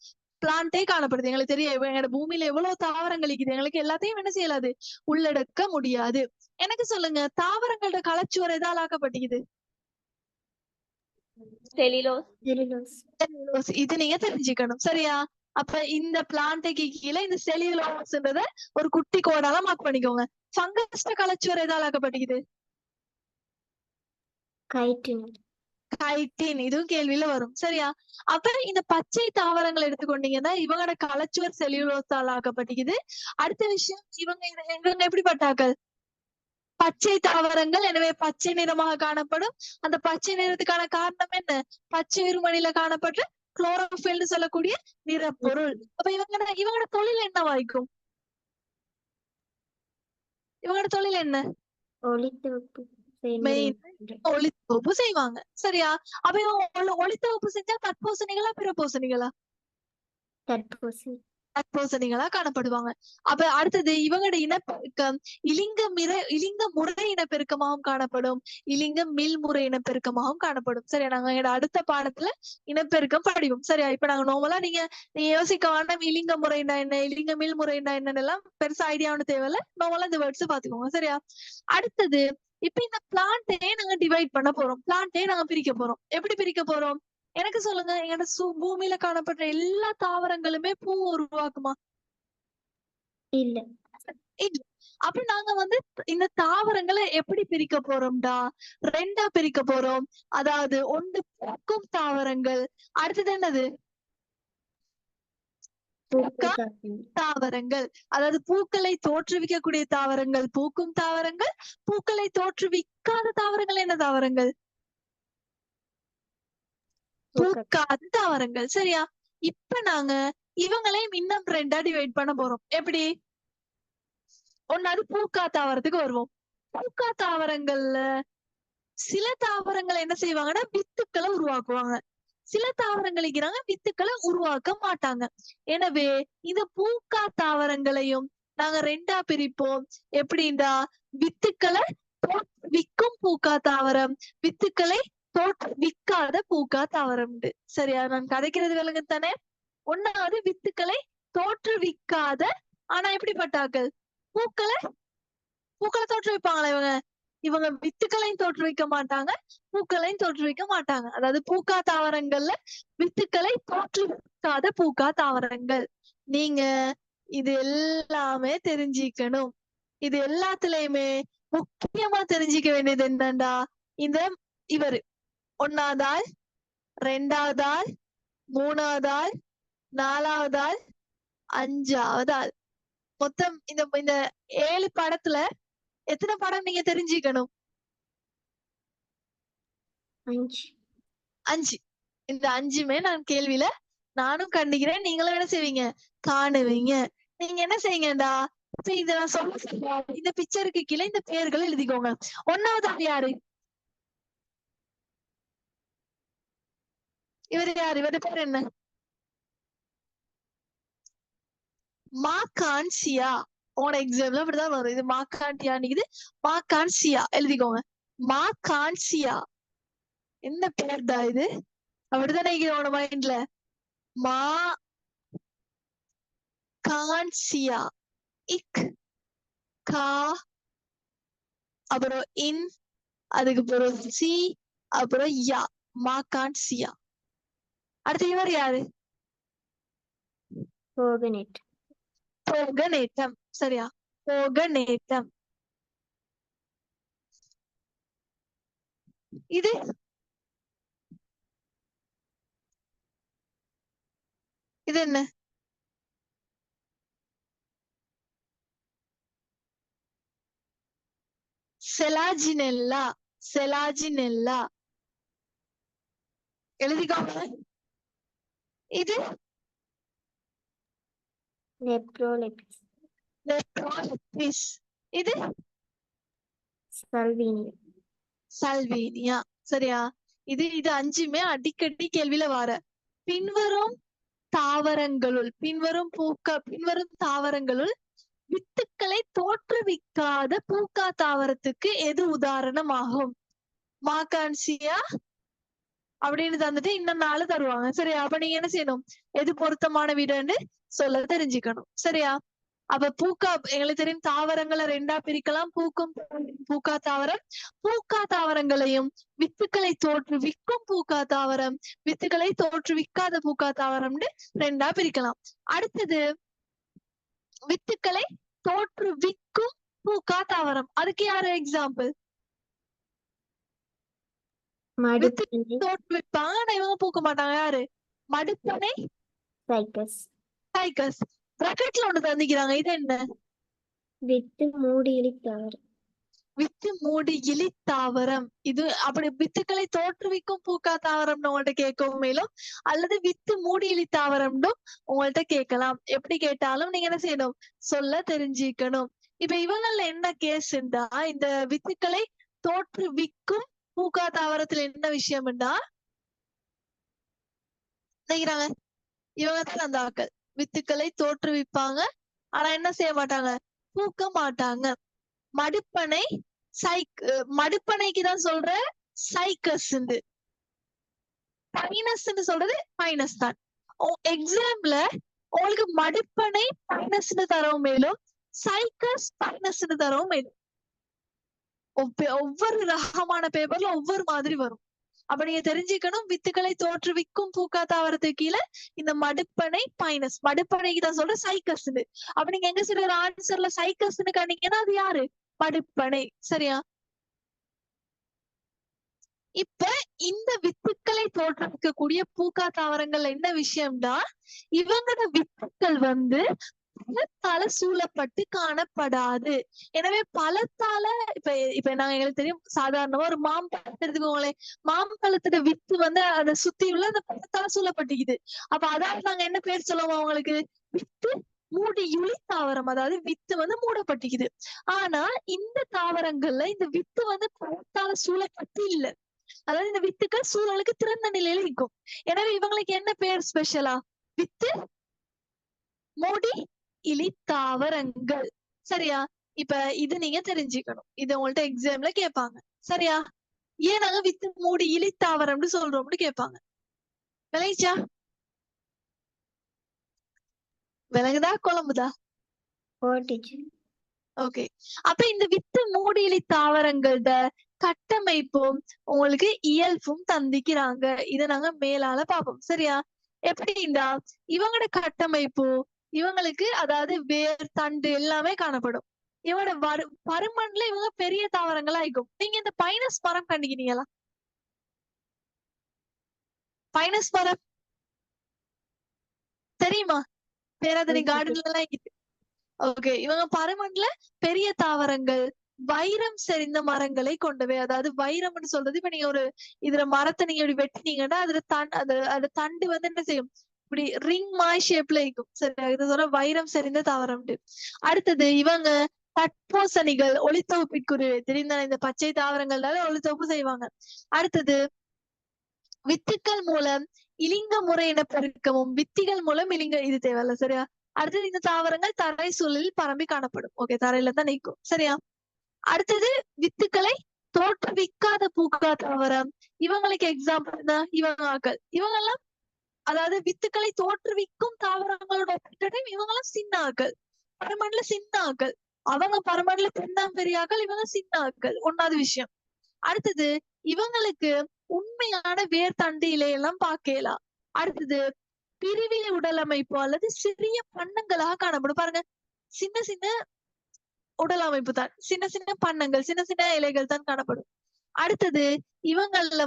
பிளான்டே காணப்படுது. எங்களுக்கு தெரியும் எங்களோட பூமியில எவ்வளவு தாவரங்கள் இருக்குது, எங்களுக்கு எல்லாத்தையும் என்ன செய்யலாது, உள்ளடக்க முடியாது. எனக்கு சொல்லுங்க, தாவரங்களோட கலச்சுவர் எதால் ஆக்கப்பட்டிருக்குது? செல்லுலோஸ். இது நீங்க தெரிஞ்சுக்கணும் சரியா? அப்ப இந்த பிளான்டேக்கு கீழே இந்த செல்லுலோஸ்ன்றத ஒரு குட்டி கோடால மார்க் பண்ணிக்கோங்க. ஃபங்கஸ் கலச்சுவர் எதால் ஆக்கப்பட்டிருக்குது? கைட்டின். இதுவும் கேள்வியில வரும் சரியா? அப்ப இந்த பச்சை தாவரங்கள் எடுத்துக்கொண்டீங்கன்னா இவங்களோட கலச்சுவர் செல்லுலோஸால் ஆக்கப்பட்டிருக்குது. அடுத்த விஷயம், இவங்க எப்படிப்பட்டாக்கள்? பச்சை தாவரங்கள், எனவே பச்சை நிறமாக காணப்படும். அந்த பச்சை நிறத்துக்கான காரணம் என்ன? பச்சை இருமணில காணப்பட்டு குளோரோஃபில்னு சொல்லக்கூடிய நிறப்பொருள். அப்ப இவங்களோட தொழில் என்ன வாய்க்கும்? இவங்களோட தொழில் என்ன? ஒளித்தொகுப்பு. மெயின் ஒளித்தொகுப்பு செய்வாங்க. சரியா? அப்ப இவங்க ஒளித்தொகுப்பு செஞ்சா தற்போசணிகளா பிறப்போசணிகளா? தற்போசி தற்போசணிகளா காணப்படுவாங்க. அப்ப அடுத்தது இவங்களோட இனப்பெருக்கம் இலிங்க முறை இனப்பெருக்கமாகவும் காணப்படும், இலிங்க மில்முறை இனப்பெருக்கமாகவும் காணப்படும். சரியா? நாங்க எங்களோட அடுத்த பாடத்துல இனப்பெருக்கம் படிவோம். சரியா? இப்ப நாங்க நார்மலா நீங்க யோசிக்க வேண்டாம் இலிங்க முறைனா என்ன, இலிங்க மில்முறைனா என்னன்னு எல்லாம் பெருசா ஐடியா ஒண்ணு தேவையில்ல. நார்மலா இந்த வேர்ட்ஸ் பாத்துக்கோங்க. சரியா? அடுத்தது இப்ப இந்த பிளான்ட்டே நாங்க டிவைட் பண்ண போறோம். பிளான்ட்டே நாங்க பிரிக்க போறோம். எப்படி பிரிக்க போறோம்? எனக்கு சொல்லுங்க. எங்களோட பூமியில காணப்படுற எல்லா தாவரங்களுமே பூ உருவாக்குமா? இல்ல. இல்ல. அப்ப நாங்க வந்து இந்த தாவரங்களை எப்படி பிரிக்க போறோம்டா? 2ஆ பிரிக்க போறோம். அதாவது ஒன்று பூக்கும் தாவரங்கள், அடுத்தது என்னது? தாவரங்கள். அதாவது பூக்களை தோற்றுவிக்கக்கூடிய தாவரங்கள் பூக்கும் தாவரங்கள், பூக்களை தோற்றுவிக்காத தாவரங்கள் என்ன தாவரங்கள்? பூக்காத தாவரங்கள். சரியா? இப்ப நாங்க இவங்களையும் இன்னும் 2ஆ டிவைட் பண்ண போறோம். எப்படி? ஒன்னாவது பூக்கா தாவரத்துக்கு வருவோம். பூக்கா தாவரங்கள்ல சில தாவரங்கள் என்ன செய்வாங்கன்னா வித்துக்களை உருவாக்குவாங்க. சில தாவரங்கள் இருக்கிறாங்க வித்துக்களை உருவாக்க மாட்டாங்க. எனவே இந்த பூக்கா தாவரங்களையும் நாங்க 2ஆ பிரிப்போம். எப்படின்னா வித்துக்களை விக்கும் பூக்கா தாவரம், வித்துக்களை விக்காத பூக்கா தாவரம். சரியா? நான் கதைக்கிறது விளங்குத்தானே? ஒன்னாவது வித்துக்களை தோற்றுவிக்காத, ஆனா எப்படிப்பட்டாக்கள்? பூக்களை தோற்றுவிப்பாங்களா இவங்க? இவங்க வித்துக்களையும் தோற்றுவிக்க மாட்டாங்க, பூக்களையும் தோற்றுவிக்க மாட்டாங்க. அதாவது பூக்கா தாவரங்கள்ல வித்துக்களை தோற்றுவிக்காத பூக்கா தாவரங்கள். நீங்க இது எல்லாமே தெரிஞ்சுக்கணும். இது எல்லாத்துலயுமே முக்கியமா தெரிஞ்சுக்க வேண்டியது என்னண்டா, இந்த இவரு 1வது ஆள், 2வது ஆள், 3வது ஆள், 4வது ஆள், 5வது ஆள். மொத்தம் இந்த 7 படத்துல எத்தனை படம் நீங்க தெரிஞ்சுக்கணும்? 5. இந்த 5மே நான் கேள்வியில நானும் கண்டிக்கிறேன், நீங்களும் என்ன செய்வீங்க? காணுவீங்க. நீங்க என்ன செய்யுங்கடா, இத நான் சொல்ல இந்த பிக்சருக்கு கீழே இந்த பெயர்கள் எழுதிக்கோங்க. 1வது ஆள் யாரு? இவர் யாரு? இவரு பேர் என்ன? மாகான்சியா. உங்களோட எக்ஸாம்ல அப்படிதான் வரும். இது மாகான்டியா, இது மாகான்சியா எழுதிக்கோங்க. மாகான்சியா என்ன பேர்டா இது? அப்படித்தானே உங்களோட மைண்ட்ல? மா கான்சியா. இக் கா அப்புறம் இன், அதுக்கு அப்புறம் சி, அப்புறம் யா. மாகான்சியா. அடுத்து இவர் யாரு? போகநேட்டம். சரியா? போகநேட்டம். இது இது என்ன? செலாஜினெல்லா. செலாஜினெல்லா எழுதிக்கோங்க. இது நெப்ரோலெபிஸ். இது சல்வீனியா. சரியா? இது 5மே அடிக்கடி கேள்வியில வர பின்வரும் தாவரங்களுள் வித்துக்களை தோற்றுவிக்காத பூக்கா தாவரத்துக்கு எது உதாரணமாகும்? மாகான்சியா அப்படின்னு தந்துட்டு இன்னும் 4 தருவாங்க. சரியா? அப்ப நீங்க என்ன செய்யணும்? எது பொருத்தமான வீடுன்னு சொல்ல தெரிஞ்சுக்கணும். சரியா? அப்ப எங்களுக்கு தெரியும் தாவரங்களை 2ஆ பிரிக்கலாம். பூக்கா தாவரம், பூக்கா தாவரங்களையும் வித்துக்களை தோற்றுவிக்கும் பூக்கா தாவரம், வித்துக்களை தோற்றுவிக்காத பூக்கா தாவரம்னு 2ஆ பிரிக்கலாம். அடுத்தது வித்துக்களை தோற்றுவிக்கும் பூக்கா தாவரம். அதுக்கு யாரு எக்ஸாம்பிள்? தோற்றுவிப்பாங்க, ஆனா இவங்க பூக்க மாட்டாங்க. யாரு? மடுப்பனை சைக்கஸ். பிராக்கெட்ல ஒண்ணு தந்திக்கிறாங்க. இது என்ன? வித்து மூடி இலி தாவரம். இது அப்படி வித்துக்களை தோற்றுவிக்கும் பூக்கா தாவரம்னு உங்கள்ட்ட கேட்கவும் மேலும், அல்லது வித்து மூடி இலி தாவரம்னு உங்கள்ட்ட கேட்கலாம். எப்படி கேட்டாலும் நீங்க என்ன செய்யணும்? சொல்ல தெரிஞ்சுக்கணும். இப்ப இவங்கள்ல என்ன கேஸ்ண்டா, இந்த வித்துக்களை தோற்றுவிக்கும் பூக்கா தாவரத்துல என்ன விஷயம்டா நினைக்கிறாங்க இவங்க தான் அந்த ஆட்கள் வித்துக்களை தோற்றுவிப்பாங்க ஆனா என்ன செய்ய மாட்டாங்க பூக்க மாட்டாங்க மடுப்பனை மடுப்பனைக்கு தான் சொல்ற சைக்கஸ் பைனஸ் சொல்றது மைனஸ் தான் எக்ஸாம்ல உங்களுக்கு மடுப்பனை மைனஸ் தரவும் மேலும் சைக்கஸ் மைனஸ் தரவும் மேலும் ஒவ்வொரு ரகமான பேப்பர்ல ஒவ்வொரு மாதிரி வரும் அப்ப நீங்க தெரிஞ்சுக்கணும் வித்துக்களை தோற்றுவிக்கும் பூக்கா தாவரத்துக்கு கீழே இந்த மடுப்பனை மைனஸ் மடுப்பனைக்கு தான் சொல்ற சைக்கஸ் அப்ப நீங்க எங்க சொல்ற ஆன்சர்ல சைக்கஸ்ன்னு கண்டீங்கன்னா அது யாரு மடுப்பனை சரியா இப்ப இந்த வித்துக்களை தோற்றுவிக்கக்கூடிய பூக்கா தாவரங்கள் என்ன விஷயம்டா இவங்களோட வித்துக்கள் பழத்தால சூழப்பட்டு காணப்படாது எனவே பழத்தால இப்ப நாங்க எங்களுக்கு தெரியும் சாதாரணமா ஒரு மாம்பழத்தை எடுத்துக்கோங்களேன் மாம்பழத்தோட வித்து அதை சுத்தி உள்ள அந்த பழத்தால சூழப்பட்டுக்குது அப்ப அதாவது நாங்க என்ன பேர் சொல்லுவோம் அவங்களுக்கு வித்து மூடியுளி தாவரம் அதாவது வித்து மூடப்பட்டுக்குது ஆனா இந்த தாவரங்கள்ல இந்த வித்து பழத்தால சூழப்பட்டு இல்ல அதாவது இந்த வித்துக்கள் சூழலுக்கு திறந்த நிலையில இருக்கும் எனவே இவங்களுக்கு என்ன பேர் ஸ்பெஷலா வித்து மூடி இலி தாவரங்கள் சரியா இப்ப இது நீங்க தெரிஞ்சுக்கணும் இது உங்கள்ட்ட எக்ஸாம்ல கேட்பாங்க சரியா ஏன் நாங்க வித்து மூடி இலி தாவரம்னு சொல்றோம்னு கேட்பாங்க விளைச்சா விலகுதா குழம்புதா ஓகே அப்ப இந்த வித்து மூடி இலி தாவரங்களோட கட்டமைப்பும் உங்களுக்கு இயல்பும் தந்திக்கிறாங்க இதை நாங்க மேலால பார்ப்போம் சரியா எப்படின்னா இவங்களோட கட்டமைப்பு இவங்களுக்கு அதாவது வேர் தண்டு எல்லாமே காணப்படும் இவங்களோட பருமன்ல இவங்க பெரிய தாவரங்களா இருக்கும் நீங்க இந்த பைனஸ் மரம் கண்டுக்கிறீங்களா பைனஸ் மரம் தெரியுமா பேராதனை கார்டன்ல எல்லாம் ஓகே இவங்க பருமன்ல பெரிய தாவரங்கள் வைரம் செறிந்த மரங்களை கொண்டவை அதாவது வைரம்னு சொல்றது இப்ப நீங்க ஒரு இதுல மரத்தை நீங்க இப்படி வெட்டினீங்கன்னா அதுல தண்டு என்ன செய்யும் இப்படி ரிங் மாய் ஷேப்ல இருக்கும் சரி இது சொல்ற வைரம் செறிந்த தாவரம் அடுத்தது இவங்க தட்போசணிகள் ஒளித்தொகுப்பிற்குரிய தெரிந்த இந்த பச்சை தாவரங்கள்னால ஒளித்தொகுப்பு செய்வாங்க அடுத்தது வித்துக்கள் மூலம் இலிங்க முறை இனப்பெருக்கமும் வித்திகள் மூலம் இலிங்க இது தேவையில்ல சரியா அடுத்தது இந்த தாவரங்கள் தரை சூழலில் பரம்பி காணப்படும் ஓகே தரையில தான் நிற்கும் சரியா அடுத்தது வித்துக்களை தோற்றுவிக்காத பூக்கா தாவரம் இவங்களுக்கு எக்ஸாம்பிள் தான் இவங்க ஆக்கள் இவங்க எல்லாம் அதாவது வித்துக்களை தோற்றுவிக்கும் தாவரங்களோட இவங்க எல்லாம் சின்ன ஆக்கள் பரமண்ல சின்ன ஆக்கள் அவங்க பரமண்ல பெரிய ஆக்கள் இவங்க சின்ன ஆக்கள் ஒன்னாவது விஷயம் அடுத்தது இவங்களுக்கு உண்மையான வேர் தண்டு இலையெல்லாம் பார்க்கலாம் அடுத்தது பிரிவிலை உடல் அமைப்பு அல்லது சிறிய பண்ணங்களாக காணப்படும் பாருங்க சின்ன சின்ன உடல் அமைப்பு தான் சின்ன சின்ன பண்ணங்கள் சின்ன சின்ன இலைகள் தான் காணப்படும் அடுத்தது இவங்கள்ல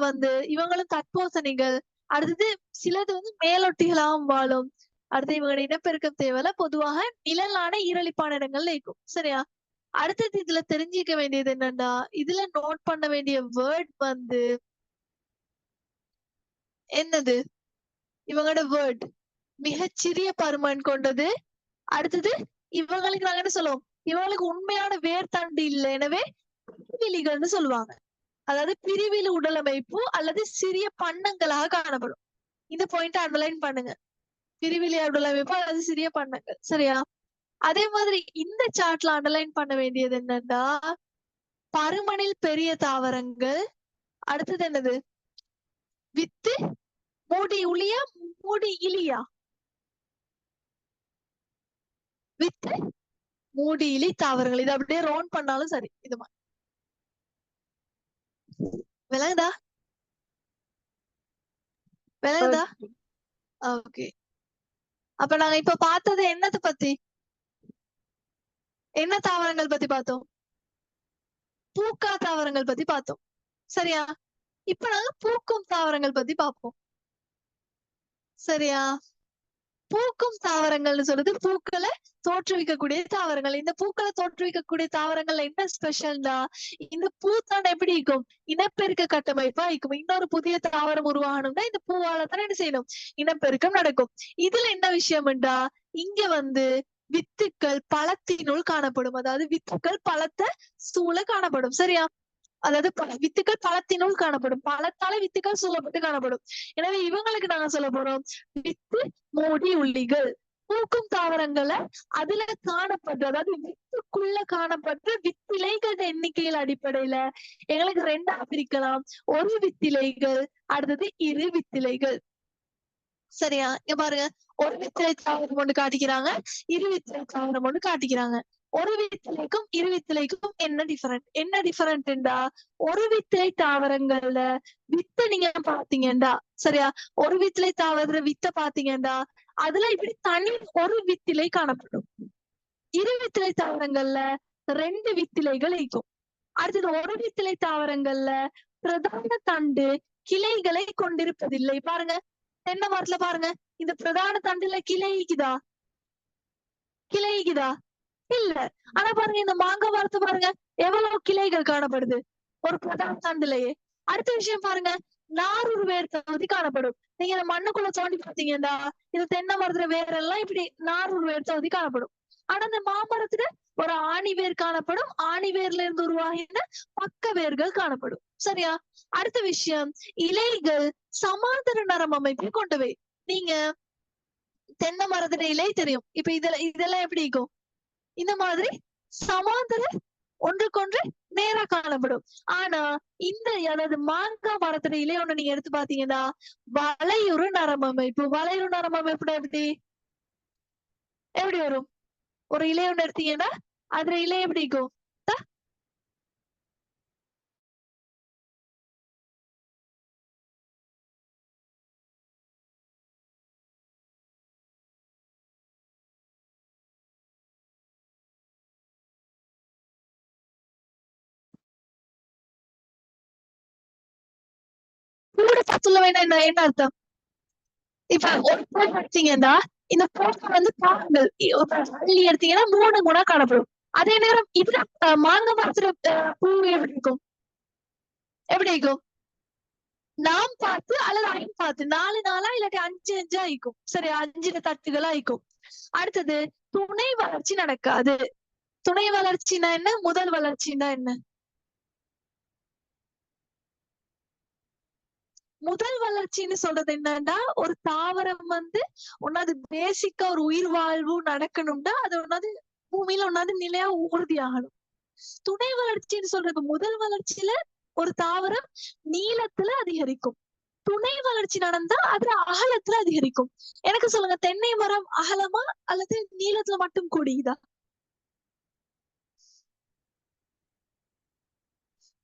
இவங்களும் தட்போசணிகள் அடுத்தது சிலது மேலொட்டிகளாகவும் வாழும் அடுத்து இவங்களோட இனப்பெருக்கம் தேவையில்ல பொதுவாக நிழலான ஈரலிப்பான இடங்கள்ல இருக்கும் சரியா அடுத்தது இதுல தெரிஞ்சுக்க வேண்டியது என்னன்னா இதுல நோட் பண்ண வேண்டிய வேர்ட் என்னது இவங்களோட வேர்ட் மிகச்சிறிய பருமன் கொண்டது அடுத்தது இவங்களுக்கு நாங்க என்ன சொல்லுவோம் இவங்களுக்கு உண்மையான வேர் தண்டு இல்லை எனவே பிரிவிலிகள்னு சொல்லுவாங்க அதாவது பிரிவிலி உடலமைப்பு அல்லது சிறிய பண்ணங்களாக காணப்படும் இந்த பாயிண்ட் அண்டர்லைன் பண்ணுங்க பிரிவிலி உடலமைப்பு அல்லது சிறிய பண்ணங்கள் சரியா அதே மாதிரி இந்த சார்ட்ல அண்டர்லைன் பண்ண வேண்டியது என்னன்னா பருமனில் பெரிய தாவரங்கள் அடுத்தது என்னது வித்து மூடி உளியா மூடி இலியா வித்து மூடி இலி தாவரங்கள் இது அப்படியே ரவுண்ட் பண்ணாலும் சரி இது மாதிரி விளங்குதா ஓகே அப்ப நாங்க இப்ப பார்த்தது என்னத்தை பத்தி என்ன தாவரங்கள் பத்தி பார்த்தோம் பூக்கா தாவரங்கள் பத்தி பார்த்தோம் சரியா இப்ப நாங்க பூக்கும் தாவரங்கள் பத்தி பார்ப்போம் சரியா பூக்கும் தாவரங்கள்னு சொல்றது பூக்களை தோற்றுவிக்கக்கூடிய தாவரங்கள் இந்த பூக்களை தோற்றுவிக்கக்கூடிய தாவரங்கள்ல என்ன ஸ்பெஷல்னா இந்த பூத்தான் எப்படி இருக்கும் இனப்பெருக்க கட்டமைப்பா இருக்கும் இன்னொரு புதிய தாவரம் உருவாகணும்னா இந்த பூவால தான் என்ன செய்யணும் இனப்பெருக்கம் நடக்கும் இதுல என்ன விஷயம்டா இங்க வித்துக்கள் பழத்தினுள் காணப்படும் அதாவது வித்துக்கள் பழத்தை சூழ காணப்படும் சரியா அதாவது வித்துக்கள் பழத்தினுள் காணப்படும். பழத்தால வித்துக்கள் சூழப்பட்டு காணப்படும். எனவே இவங்களுக்கு நாங்க சொல்ல போறோம் வித்து மூடி உள்ளிகள். பூக்கும் தாவரங்களை அதுல காணப்படுற, அதாவது வித்துக்குள்ள காணப்படுற வித்திலைகள் எண்ணிக்கையில் அடிப்படையில எங்களுக்கு ரெண்டா பிரிக்கலாம். ஒரு வித்திலைகள், அடுத்தது இரு வித்திலைகள். சரியா? இங்க பாருங்க, ஒரு வித்திலை தாவரம் ஒண்ணு காட்டிக்கிறாங்க, இரு வித்திலை தாவரம் ஒண்ணு காட்டிக்கிறாங்க. ஒரு வித்திலைக்கும் இரு வித்திலைக்கும் என்ன டிஃபரெண்ட்? என்ன டிஃபரெண்ட்டா, ஒரு வித்திலை தாவரங்கள்ல வித்தை நீங்க பாத்தீங்கடா, சரியா, ஒரு வித்திலை தாவர வித்தை பாத்தீங்கடா, அதுல இப்படி தனி ஒரு வித்திலை காணப்படும். இரு வித்திலை தாவரங்கள்ல 2 வித்திலைகள் இருக்கும். அடுத்தது ஒரு வித்திலை தாவரங்கள்ல பிரதான தண்டு கிளைகளை கொண்டிருப்பதில்லை. பாருங்க, தென்னை மரத்துல பாருங்க, இந்த பிரதான தண்டுல கிளைக்குதா? கிளைக்குதா? இல்ல. ஆனா பாருங்க, இந்த மாங்காய் மரத்தை பாருங்க, எவ்வளவு கிளைகள் காணப்படுது ஒரு பிரதான தண்டுலயே. அடுத்த விஷயம் பாருங்க, நாரூறு வேர் தொகுதி காணப்படும். நீங்க இந்த மண்ணுக்குள்ள தோண்டி பார்த்தீங்கன்னா இந்த தென்னை மரத்துல வேரெல்லாம் இப்படி நாரூறு வேர் தொகுதி காணப்படும். ஆனா இந்த மாமரத்துல ஒரு ஆணி வேர் காணப்படும். ஆணி வேர்ல இருந்து உருவாகின பக்க வேர்கள் காணப்படும். சரியா? அடுத்த விஷயம், இலைகள் சமாந்தர நரம் அமைப்பை கொண்டவை. நீங்க தென்னை மரத்துல இலை தெரியும். இப்ப இதெல்லாம் எப்படி இருக்கும்? இந்த மாதிரி சமாந்தர ஒன்றுக்கொன்று நேரா காணப்படும். ஆனா இந்த அதாவது மாங்காய் மரத்துல இலை ஒண்ணு நீங்க எடுத்து பாத்தீங்கன்னா வளையுறு நரம் அமைப்பு. வளையுறு நரம் அமைப்புனா எப்படி எப்படி வரும்? ஒரு இலை ஒண்ணு எடுத்தீங்கன்னா அதுல இலை எப்படி இருக்கும்? கூட சொல்ல வேண்டாம். என்ன அர்த்தம்? இப்ப ஒரு பூ எடுத்தீங்கன்னா இந்த பூக்கள் வந்து பாகங்கள் வள்ளி எடுத்தீங்கன்னா 3 குணா காணப்படும். அதே நேரம் இதுல மாங்காய் மரத்துல பூ எப்படி இருக்கும்? எப்படி இருக்கும்? நாம் பார்த்து அல்லது ஐந்து பார்த்து 4 நாளா இல்லாட்டி 5 5 ஆயிக்கும். சரி, 5 தட்டுகளா ஆயிக்கும். அடுத்தது துணை வளர்ச்சி நடக்காது. துணை வளர்ச்சினா என்ன? முதல் வளர்ச்சினா என்ன? முதல் வளர்ச்சின்னு சொல்றது என்னன்னா, ஒரு தாவரம் வந்து ஒன்னாவது பேசிக்கா ஒரு உயிர் வாழ்வு நடக்கணும்னா அது ஒன்னாவது பூமியில ஒன்னாவது நிலையா உறுதியாகணும். துணை வளர்ச்சின்னு சொல்றது, முதல் வளர்ச்சியில ஒரு தாவரம் நீளத்துல அதிகரிக்கும். துணை வளர்ச்சி நடந்தா அதுல அகலத்துல அதிகரிக்கும். எனக்கு சொல்லுங்க, தென்னை மரம் அகலமா அல்லது நீளத்துல மட்டும் கூடியதா?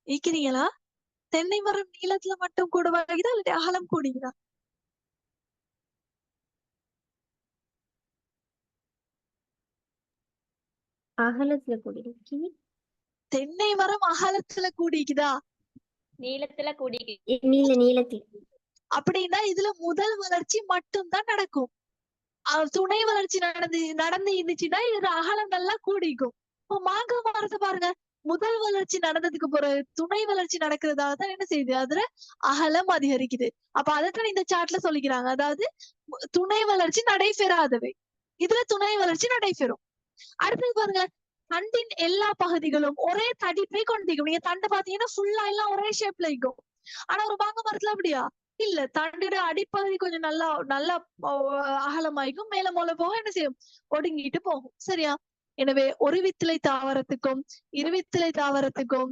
ஈக்கிறீங்களா? தென்னை மரம் நீளத்துல மட்டும் கூடுவாகுதா அல்லது அகலம் கூடுகிறா? அகலத்துல கூடியிருக்கு. தென்னை மரம் அகலத்துல கூடிக்குதா? நீளத்துல கூடி நீளத்துல. அப்படின்னா இதுல முதல் வளர்ச்சி மட்டும்தான் நடக்கும். துணை வளர்ச்சி நடந்து இருந்துச்சுன்னா இது அகலம் நல்லா கூடிக்கும். இப்போ மாங்காய் மரத்தை பாருங்க, முதல் வளர்ச்சி நடந்ததுக்கு பிறகு துணை வளர்ச்சி நடக்கிறதால தான் என்ன செய்யுது, அதுல அகலம் அதிகரிக்குது. அப்ப அதைத்தான் இந்த சார்ட்ல சொல்லிக்கிறாங்க. அதாவது துணை வளர்ச்சி நடைபெறாதவை, இதுல துணை வளர்ச்சி நடைபெறும். அடுத்தது பாருங்க, தண்டின் எல்லா பகுதிகளும் ஒரே தடிப்பை கொண்டிருக்கும். நீங்க தண்டை பாத்தீங்கன்னா ஃபுல்லா எல்லாம் ஒரே ஷேப்ல இருக்கும். ஆனா ஒரு மாங்காய் மரத்துல அப்படியா இல்ல, தண்டோட அடிப்பகுதி கொஞ்சம் நல்லா நல்லா அகலமாய்க்கும், மேல மேல போக என்ன செய்யும், ஒடுங்கிட்டு போகும். சரியா? எனவே ஒரு வித்திலை தாவரத்துக்கும் இரு வித்திலை தாவரத்துக்கும்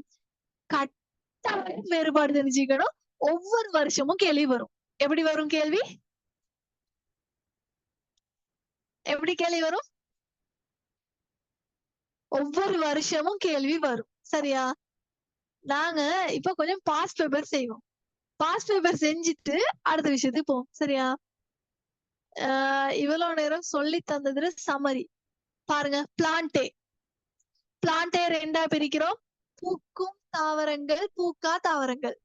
கட்டாயம் வேறுபாடு தெரிஞ்சுக்கணும். ஒவ்வொரு வருஷமும் கேள்வி வரும். எப்படி வரும் கேள்வி? எப்படி கேள்வி வரும்? ஒவ்வொரு வருஷமும் கேள்வி வரும். சரியா? நாங்க இப்ப கொஞ்சம் பாஸ்ட் பேப்பர் செய்வோம். பாஸ்ட் பேப்பர் செஞ்சுட்டு அடுத்த விஷயத்துக்கு போவோம். சரியா? இவ்வளவு நேரம் சொல்லி தந்ததுல சமரி பாருங்க. பிளான்டே ரெண்டா பிரிக்கிறோம். பூக்கும் தாவரங்கள், பூக்கா தாவரங்கள்.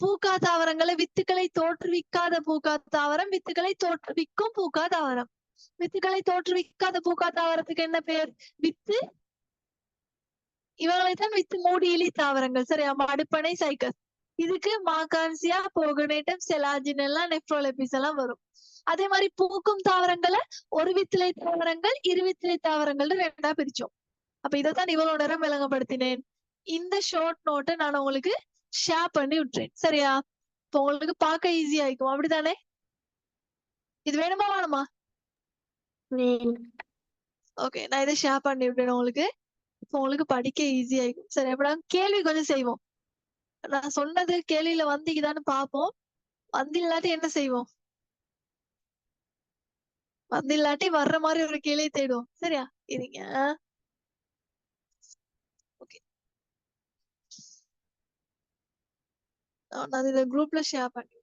பூக்கா தாவரங்களை வித்துக்களை தோற்றுவிக்காத பூக்கா தாவரம், வித்துக்களை தோற்றுவிக்கும் பூக்கா தாவரம். வித்துக்களை தோற்றுவிக்காத பூக்கா தாவரத்துக்கு என்ன பேர்? வித்து. இவங்களைத்தான் வித்து மூடியிலி தாவரங்கள். சரியா? அடுப்பனை சைக்கஸ். இதுக்கு மாகான்சியா, போகனேட்டம், செலாஜினெல்லா, நெப்ரோலெபிஸ் எல்லாம் வரும். அதே மாதிரி பூக்கும் தாவரங்களை ஒரு வித்திலை தாவரங்கள், இரு வித்திலை தாவரங்கள் ரெண்டா பிரிச்சோம். அப்ப இதைத்தான் இவ்வளவு நேரம் விளங்கப்படுத்தினேன். இந்த ஷார்ட் நோட்டை நான் உங்களுக்கு ஷேர் பண்ணி விட்டுறேன். சரியா? இப்போ உங்களுக்கு பார்க்க ஈஸியா இருக்கும். அப்படித்தானே? இது வேணுமா வேணுமா? வேணும். ஓகே, நான் இதை ஷேர் பண்ணி விட்டேன் உங்களுக்கு. இப்போ உங்களுக்கு படிக்க ஈஸியா இருக்கும். சரி, அப்ப நாங்க கேள்வி கொஞ்சம் செய்வோம். நான் சொன்னது கேள்வியில வந்தீங்கதான்னு பார்ப்போம். வந்து இல்லாட்டி என்ன செய்வோம்? வந்து இல்லாட்டி வர்ற மாதிரி ஒரு கேள்வியை தேடுவோம். சரியா? இருங்க. ஓகே, நான் இதை குரூப்ல ஷேர் பண்ணி விட்டேன்.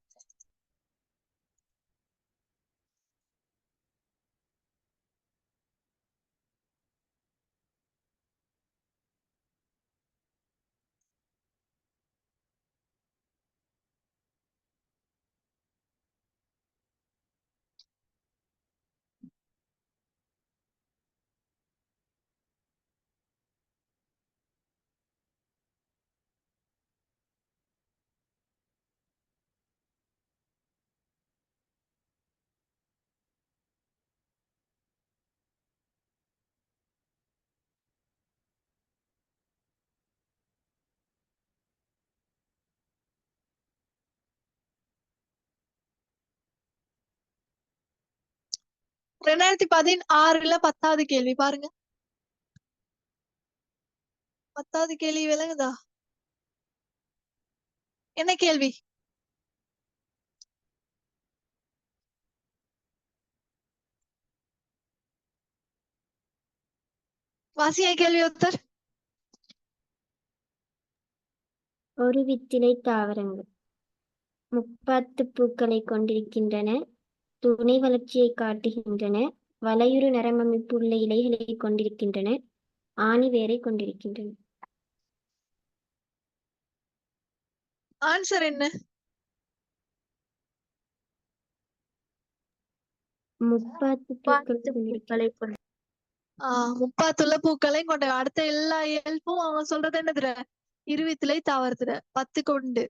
2016 10வது கேள்வி பாருங்க. 10வது கேள்வி விளங்குதா? என்ன கேள்வி? வாசியா கேள்வி ஒருத்தர். ஒரு வித்திலை தாவரங்கள் 30 பூக்களை கொண்டிருக்கின்றன. துணை வளர்ச்சியை காட்டுகின்றன. வலையுறு நரம்பமைப்புள்ள இலைகளை கொண்டிருக்கின்றன. ஆணி வேரை கொண்டிருக்கின்றன. ஆன்சர் என்ன? 30 பூக்களை கொண்டிருக்கின்றன. 30 பூக்களையும் கொண்ட அடுத்த எல்லா இயல்பும் அவங்க சொல்றது என்னதுற? இருவித்திலை தாவரத்துல 10 கொண்டு.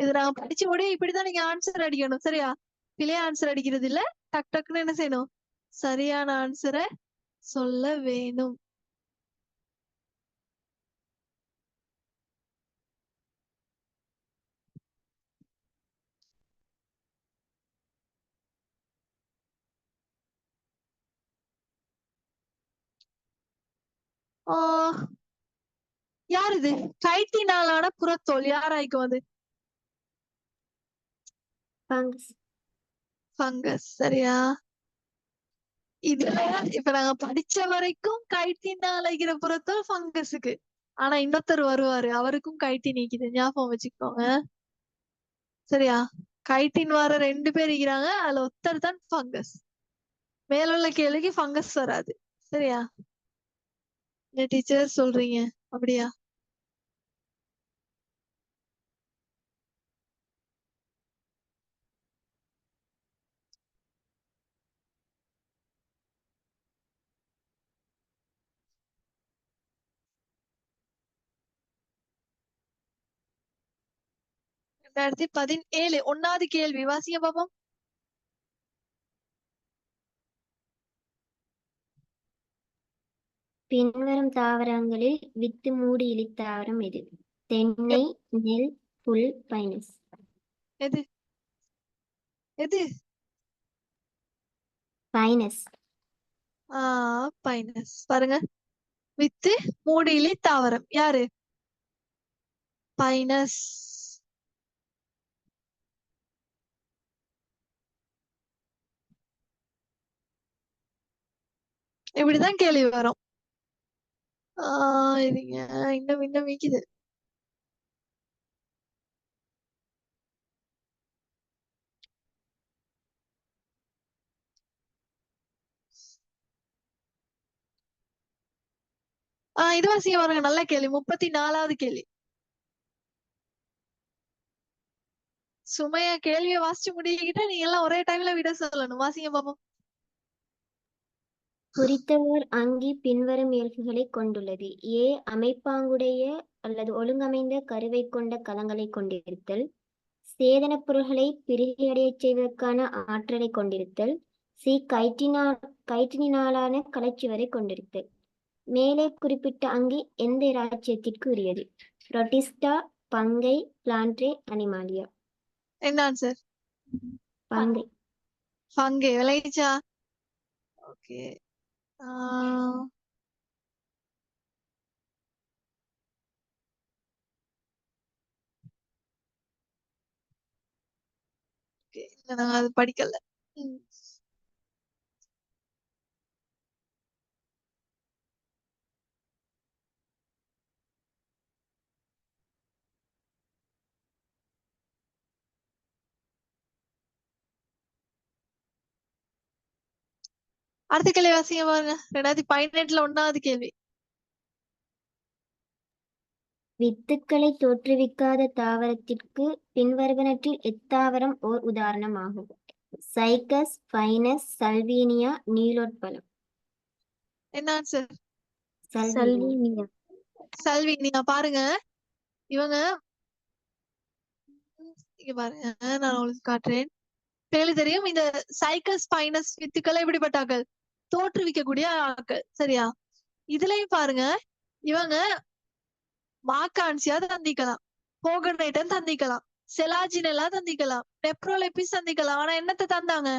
இது நாங்க படிச்சு முடியும். இப்படிதான் நீங்க ஆன்சர் அடிக்கணும். சரியா? பிள்ளைய ஆன்சர் அடிக்கிறது இல்ல. டக் டக்குன்னு என்ன செய்யணும்? சரியான ஆன்சரை சொல்ல வேணும். யார் இது? கைட்டினாலான புறத்தோல் யாராய்க்கும் அது? ஃபங்கஸ். ஃபங்கஸ். சரியா? இதுல இப்ப நாங்க படிச்ச வரைக்கும் கைட்டினால் அழைக்கிற புறத்தோல் ஃபங்கஸுக்கு. ஆனா இன்னொருத்தர் வருவாரு, அவருக்கும் கைட்டி நீக்குது. ஞாபகம் வச்சுக்கோங்க. சரியா? கைட்டின் வர 2 பேர் இருக்கிறாங்க. அதுல ஒருத்தர் தான் ஃபங்கஸ். மேலுள்ள கேள்விக்கு ஃபங்கஸ் வராது. சரியா? இந்த டீச்சர் சொல்றீங்க அப்படியா? அடுத்து 17 1வது கேள்வி வாசிங்க பாப்போம். பின்வரும் தாவரங்களில் வித்து மூடி இலித்தாவரம் எது? தென்னை, நெல், புல், பைனஸ். எது எது? பைனஸ். பைனஸ். பாருங்க, வித்து மூடியிலி தாவரம் யாரு? பைனஸ். இப்படிதான் கேள்வி வரும். இருங்க, இன்னும் வீக்குது. இது வாசிங்க பாருங்க. நல்ல கேள்வி. 34வது கேள்வி. சுமையா கேள்வியை வாசிச்சு முடிக்கிட்ட நீங்க எல்லாம் ஒரே டைம்ல விட சொல்லணும். வாசிங்க பாப்போம். குறித்தவோர் அங்கி பின்வரும் இயல்புகளை கொண்டுள்ளது. ஏ, அமைப்பாங்குடைய அல்லது ஒழுங்கமைந்த கருவை கொண்ட கலங்களை கொண்டிருத்தல். சேதனப் பொருள்களை பிரிகையடையச் செய்வதற்கான ஆற்றலை கொண்டிருத்தல். சி, கைட்டினாலான கலைச்சுவரை கொண்டிருத்தல். மேலே குறிப்பிட்ட அங்கி எந்த இராச்சியத்திற்கு உரியது? புரோட்டிஸ்டா, பங்கை, பிளான்ட்ரே, அனிமாலியா? என்ன ஆன்சர்? பங்கை. ஃபங்கே விளைச்சா? ஓகே. நான் அது படிக்கல. அடுத்த கேள்வி வாசிங்க பாருங்க. 2018ல 1வது கேள்வி. வித்துக்களை தோற்றுவிக்காத தாவரத்திற்கு பின்வருவனற்றில் எத்தாவரம் ஓர் உதாரணமாகும்? சைக்கஸ், பைனஸ், சல்வீனியா, நீலோட்பலம். என்ன ஆன்சர்? சல்வீனியா. சல்வீனியா. பாருங்க இவங்க இங்க பாருங்க, நான் உங்களுக்கு காட்டுறேன். பேரு தெரியும். இந்த சைக்கஸ் பைனஸ் வித்துக்களை எப்படிப்பட்டாக்கள்? தோற்றுவிக்கக்கூடிய ஆட்கள். சரியா? இதுலயும் பாருங்க, இவங்க மாக்கான்சியா தந்திக்கலாம், போகனைட்டன் தந்திக்கலாம், செலாஜினெல்லா தந்திக்கலாம், நெப்ரோலெபிஸ் தந்திக்கலாம். ஆனா என்னத்தை தந்தாங்க?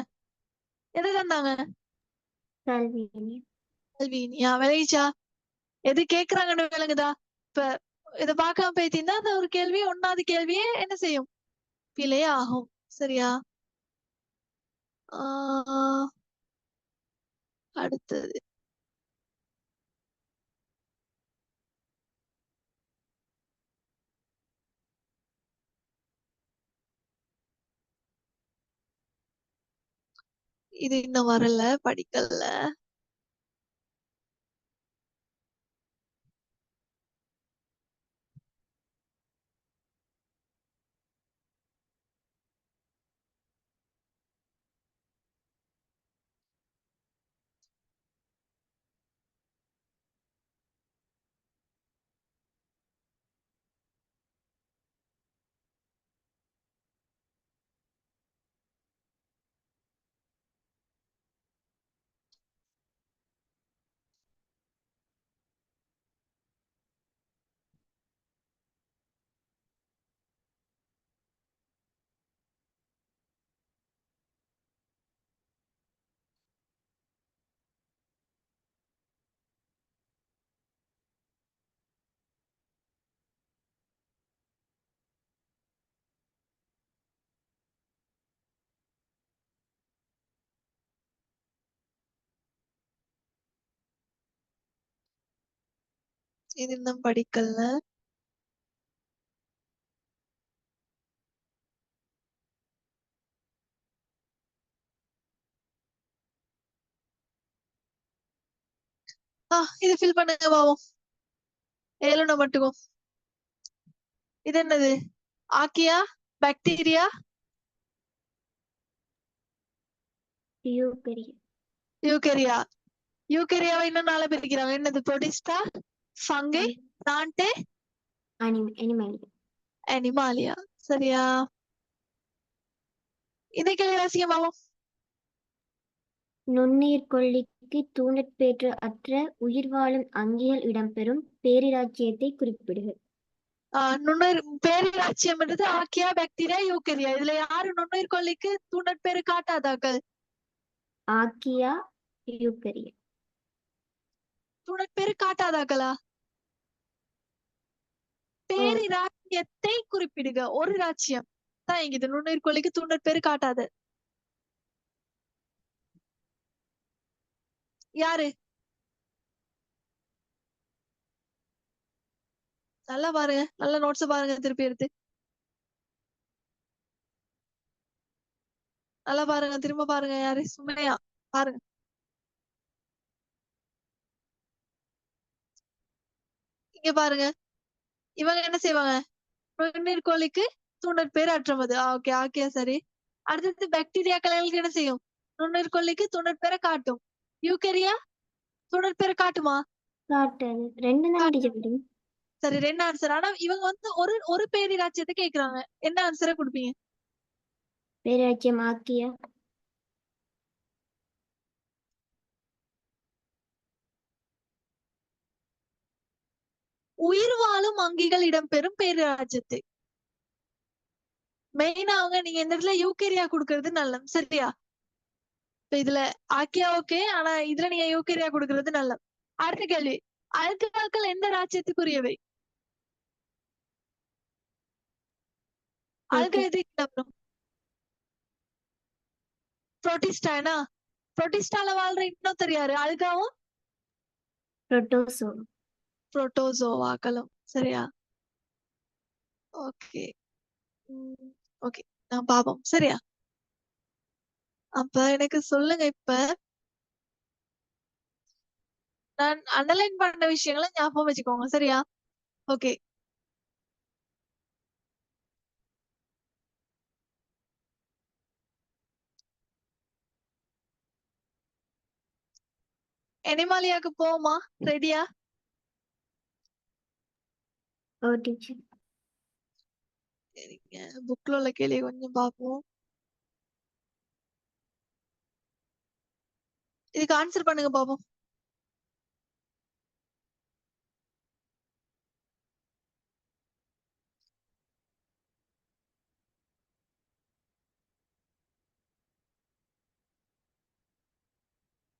எதை தந்தாங்க? சல்வீனியா. சல்வீனியா. விளைச்சா? எது கேக்குறாங்கன்னு விளங்குதா? இப்ப இத பார்க்காம போயிட்டீங்கன்னா அந்த ஒரு கேள்வி 1வது கேள்வியே என்ன செய்யும்? பிழை ஆகும். சரியா? அடுத்தது இது இன்னும் வரல, படிக்கல. இது இன்னும் படிக்கல. இது ஃபில் பண்ணுங்க பாவம். 7 மட்டும். இது என்னது? ஆக்கியா, பாக்டீரியா, யூகரியா. யூகரியா. யூகரியாவை இன்னும் 4 பிரிக்கிறாங்க. என்னது? Protista, fungi, plant, Animalia. Animalia. சரியா? இதை கேள்வி வாசிங்க பாவம். நுண்ணுயிர்கொல்லிக்கு தூண்டற்பேற்று அற்ற உயிர் வாழும் அங்கிகள் இடம்பெறும் பேரிராச்சியத்தை குறிப்பிடுக. நுண்ணுயிர் பேரிராச்சியம் என்றது ஆக்கியா, பாக்டீரியா, யூகரியா. இதுல யாரு நுண்ணுயிர் கொல்லிக்கு தூண்டற்பேறு காட்டாதாக்கள்? ஆக்கியா, யூகரியா. தூண்டற்பேறு காட்டாதாக்களா? பேரிராச்சியத்தை குறிப்பிடுக. ஒரு ராச்சியம் தான் இங்க இது நுண்ணுயிர் கொல்லிக்கு தூண்டற்பேறு காட்டாது. யாரு? நல்லா பாருங்க, நல்ல நோட்ஸ் பாருங்க, திருப்பி எடுத்து நல்லா பாருங்க, திரும்ப பாருங்க. யாரு? சுமையா. பாருங்க, இங்க பாருங்க. இவங்க என்ன செய்வாங்க? நுண்ணுயிர் கோழிக்கு தூண்டற்பேறு அற்றமது. ஓகே, ஓகே, சரி. அடுத்தது பாக்டீரியா கலைகளுக்கு என்ன செய்யும்? நுண்ணுயிர் கொல்லிக்கு தூண்டற்பேரை காட்டும். யூகரியா தூண்டற்பேரை காட்டுமா? காட்டாது. 2 தான் டீச்சர். சரி, 2 ஆன்சர். ஆனா இவங்க வந்து ஒரு ஒரு பேரிராச்சியத்தை கேக்குறாங்க. என்ன ஆன்சரை கொடுப்பீங்க? பேரிராச்சியம் ஆக்கியா. உயிர் வாழும் அங்கிகள் இடம்பெறும் பேரிராஜ்யத்தை. மெயினா நீங்க இந்த இடத்துல யூகேரியா கொடுக்கறது நல்லம். சரியா? இப்ப இதுல ஆக்கியா ஓகே, ஆனா இதுல நீங்க யூகேரியா கொடுக்கறது நல்லம். அடுத்த கேள்வி, அல்காக்கள் எந்த ராஜ்யத்துக்குரியவை? அல்கா எது இடம்பெறும்? புரோட்டிஸ்டானா? புரோட்டிஸ்டால வாழ்ற இன்னொருத்தர் யாரு? அல்காவும் புரோட்டோசோ. புரோட்டோசோவாக்களும். சரியா? ஓகே. ஓகே, நான் பாப்போம். சரியா? அப்ப எனக்கு சொல்லுங்க, இப்ப நான் அண்டர்லைன் பண்ண விஷயங்களை ஞாபகம் வச்சுக்கோங்க. சரியா? ஓகே. எனிமாலியாக்கு போமா? ரெடியா? ஓ டீச்சர். சரிங்க, புக்ல உள்ள கேள்வி கொஞ்சம் பார்ப்போம். இதுக்கு ஆன்சர் பண்ணுங்க பாப்போம்.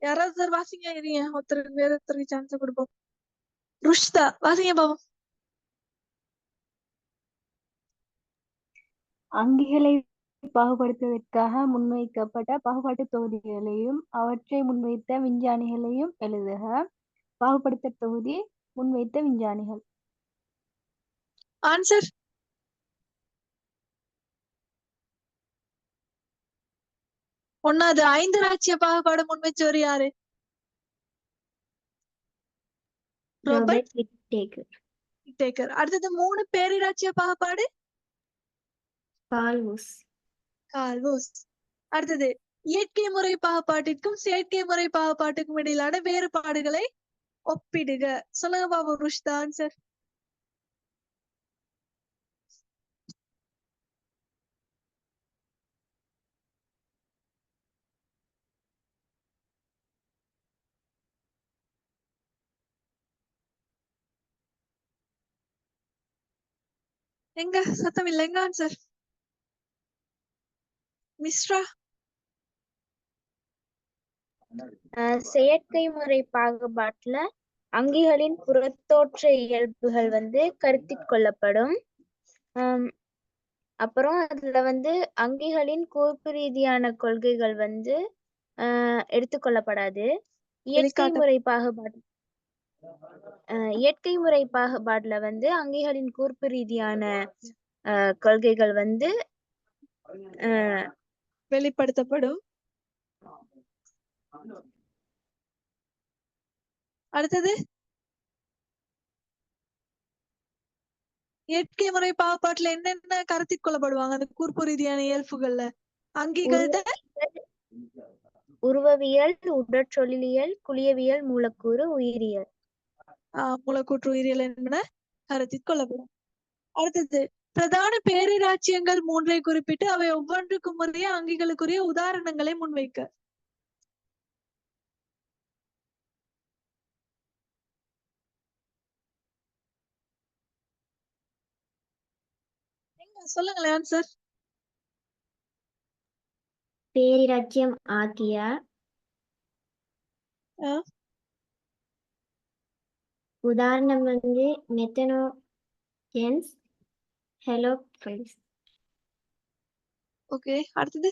யாராவது சார் வாசிங்க. இருங்க, ஒருத்தருக்கு வேற ஒருத்தருக்கு சான்ஸ் கொடுப்போம். ருஷ்தா வாசிங்க பாப்போம். அங்கிகளை பாகுபடுத்துவதற்காக முன்வைக்கப்பட்ட பாகுபாட்டு தொகுதிகளையும் அவற்றை முன்வைத்த விஞ்ஞானிகளையும் எழுதுக. பாகுபடுத்த தொகுதி, முன்வைத்த விஞ்ஞானிகள். ஆன்சர். ஒன்னாவது 5 ராஜ்ய பாகுபாடு முன்வச்சவர் யாரு? Robert Whitaker. அடுத்தது 3 பேரிராட்சிய பாகுபாடு கால்வோஸ். அடுத்தது இயற்கை முறை பாகுபாட்டிற்கும் செயற்கை முறை பாகுபாட்டுக்கும் இடையிலான வேறுபாடுகளை ஒப்பிடுக. சொல்லுங்க பாபு. ருஷ்தா ஆன்சர். எங்க சத்தம் இல்ல? எங்க ஆன்சர்? மிஸ்ரா. செயற்கை முறை பாகுபாட்டுல அங்கிகளின் புறத்தோற்ற இயல்புகள் கருத்தில் கொள்ளப்படும். அப்புறம் அதுல அங்கிகளின் கூர்ப்பு ரீதியான கொள்கைகள் எடுத்துக்கொள்ளப்படாது. இயற்கை முறை பாகுபாடுல அங்கிகளின் கூர்ப்பு ரீதியான கொள்கைகள் வெளிப்படுத்தப்படும். அடுத்தது இயற்கை முறை பாகுபாட்டுல என்னென்ன கருத்தில் கொள்ளப்படுவாங்க அந்த கூர்ப்பு ரீதியான இயல்புகள்ல? அங்கிகள்கிட்ட உருவவியல், உடற்சொல்லியல், குளியவியல், மூலக்கூறு உயிரியல். மூலக்கூற்று உயிரியல் என்பன கருத்தில் கொள்ளப்படும். அடுத்தது பிரதான பேரிராச்சியங்கள் 3 குறிப்பிட்டு அவை ஒவ்வொன்றுக்கும் உரிய அங்கிகளுக்குரிய உதாரணங்களை முன்வைக்க. சொல்லுங்களேன் ஆன்சர். பேரிராச்சியம் ஆக்கியா, உதாரணம் மெத்தனோஜென்ஸ், ஹெலோபைல்ஸ். ஓகே. அடுத்தது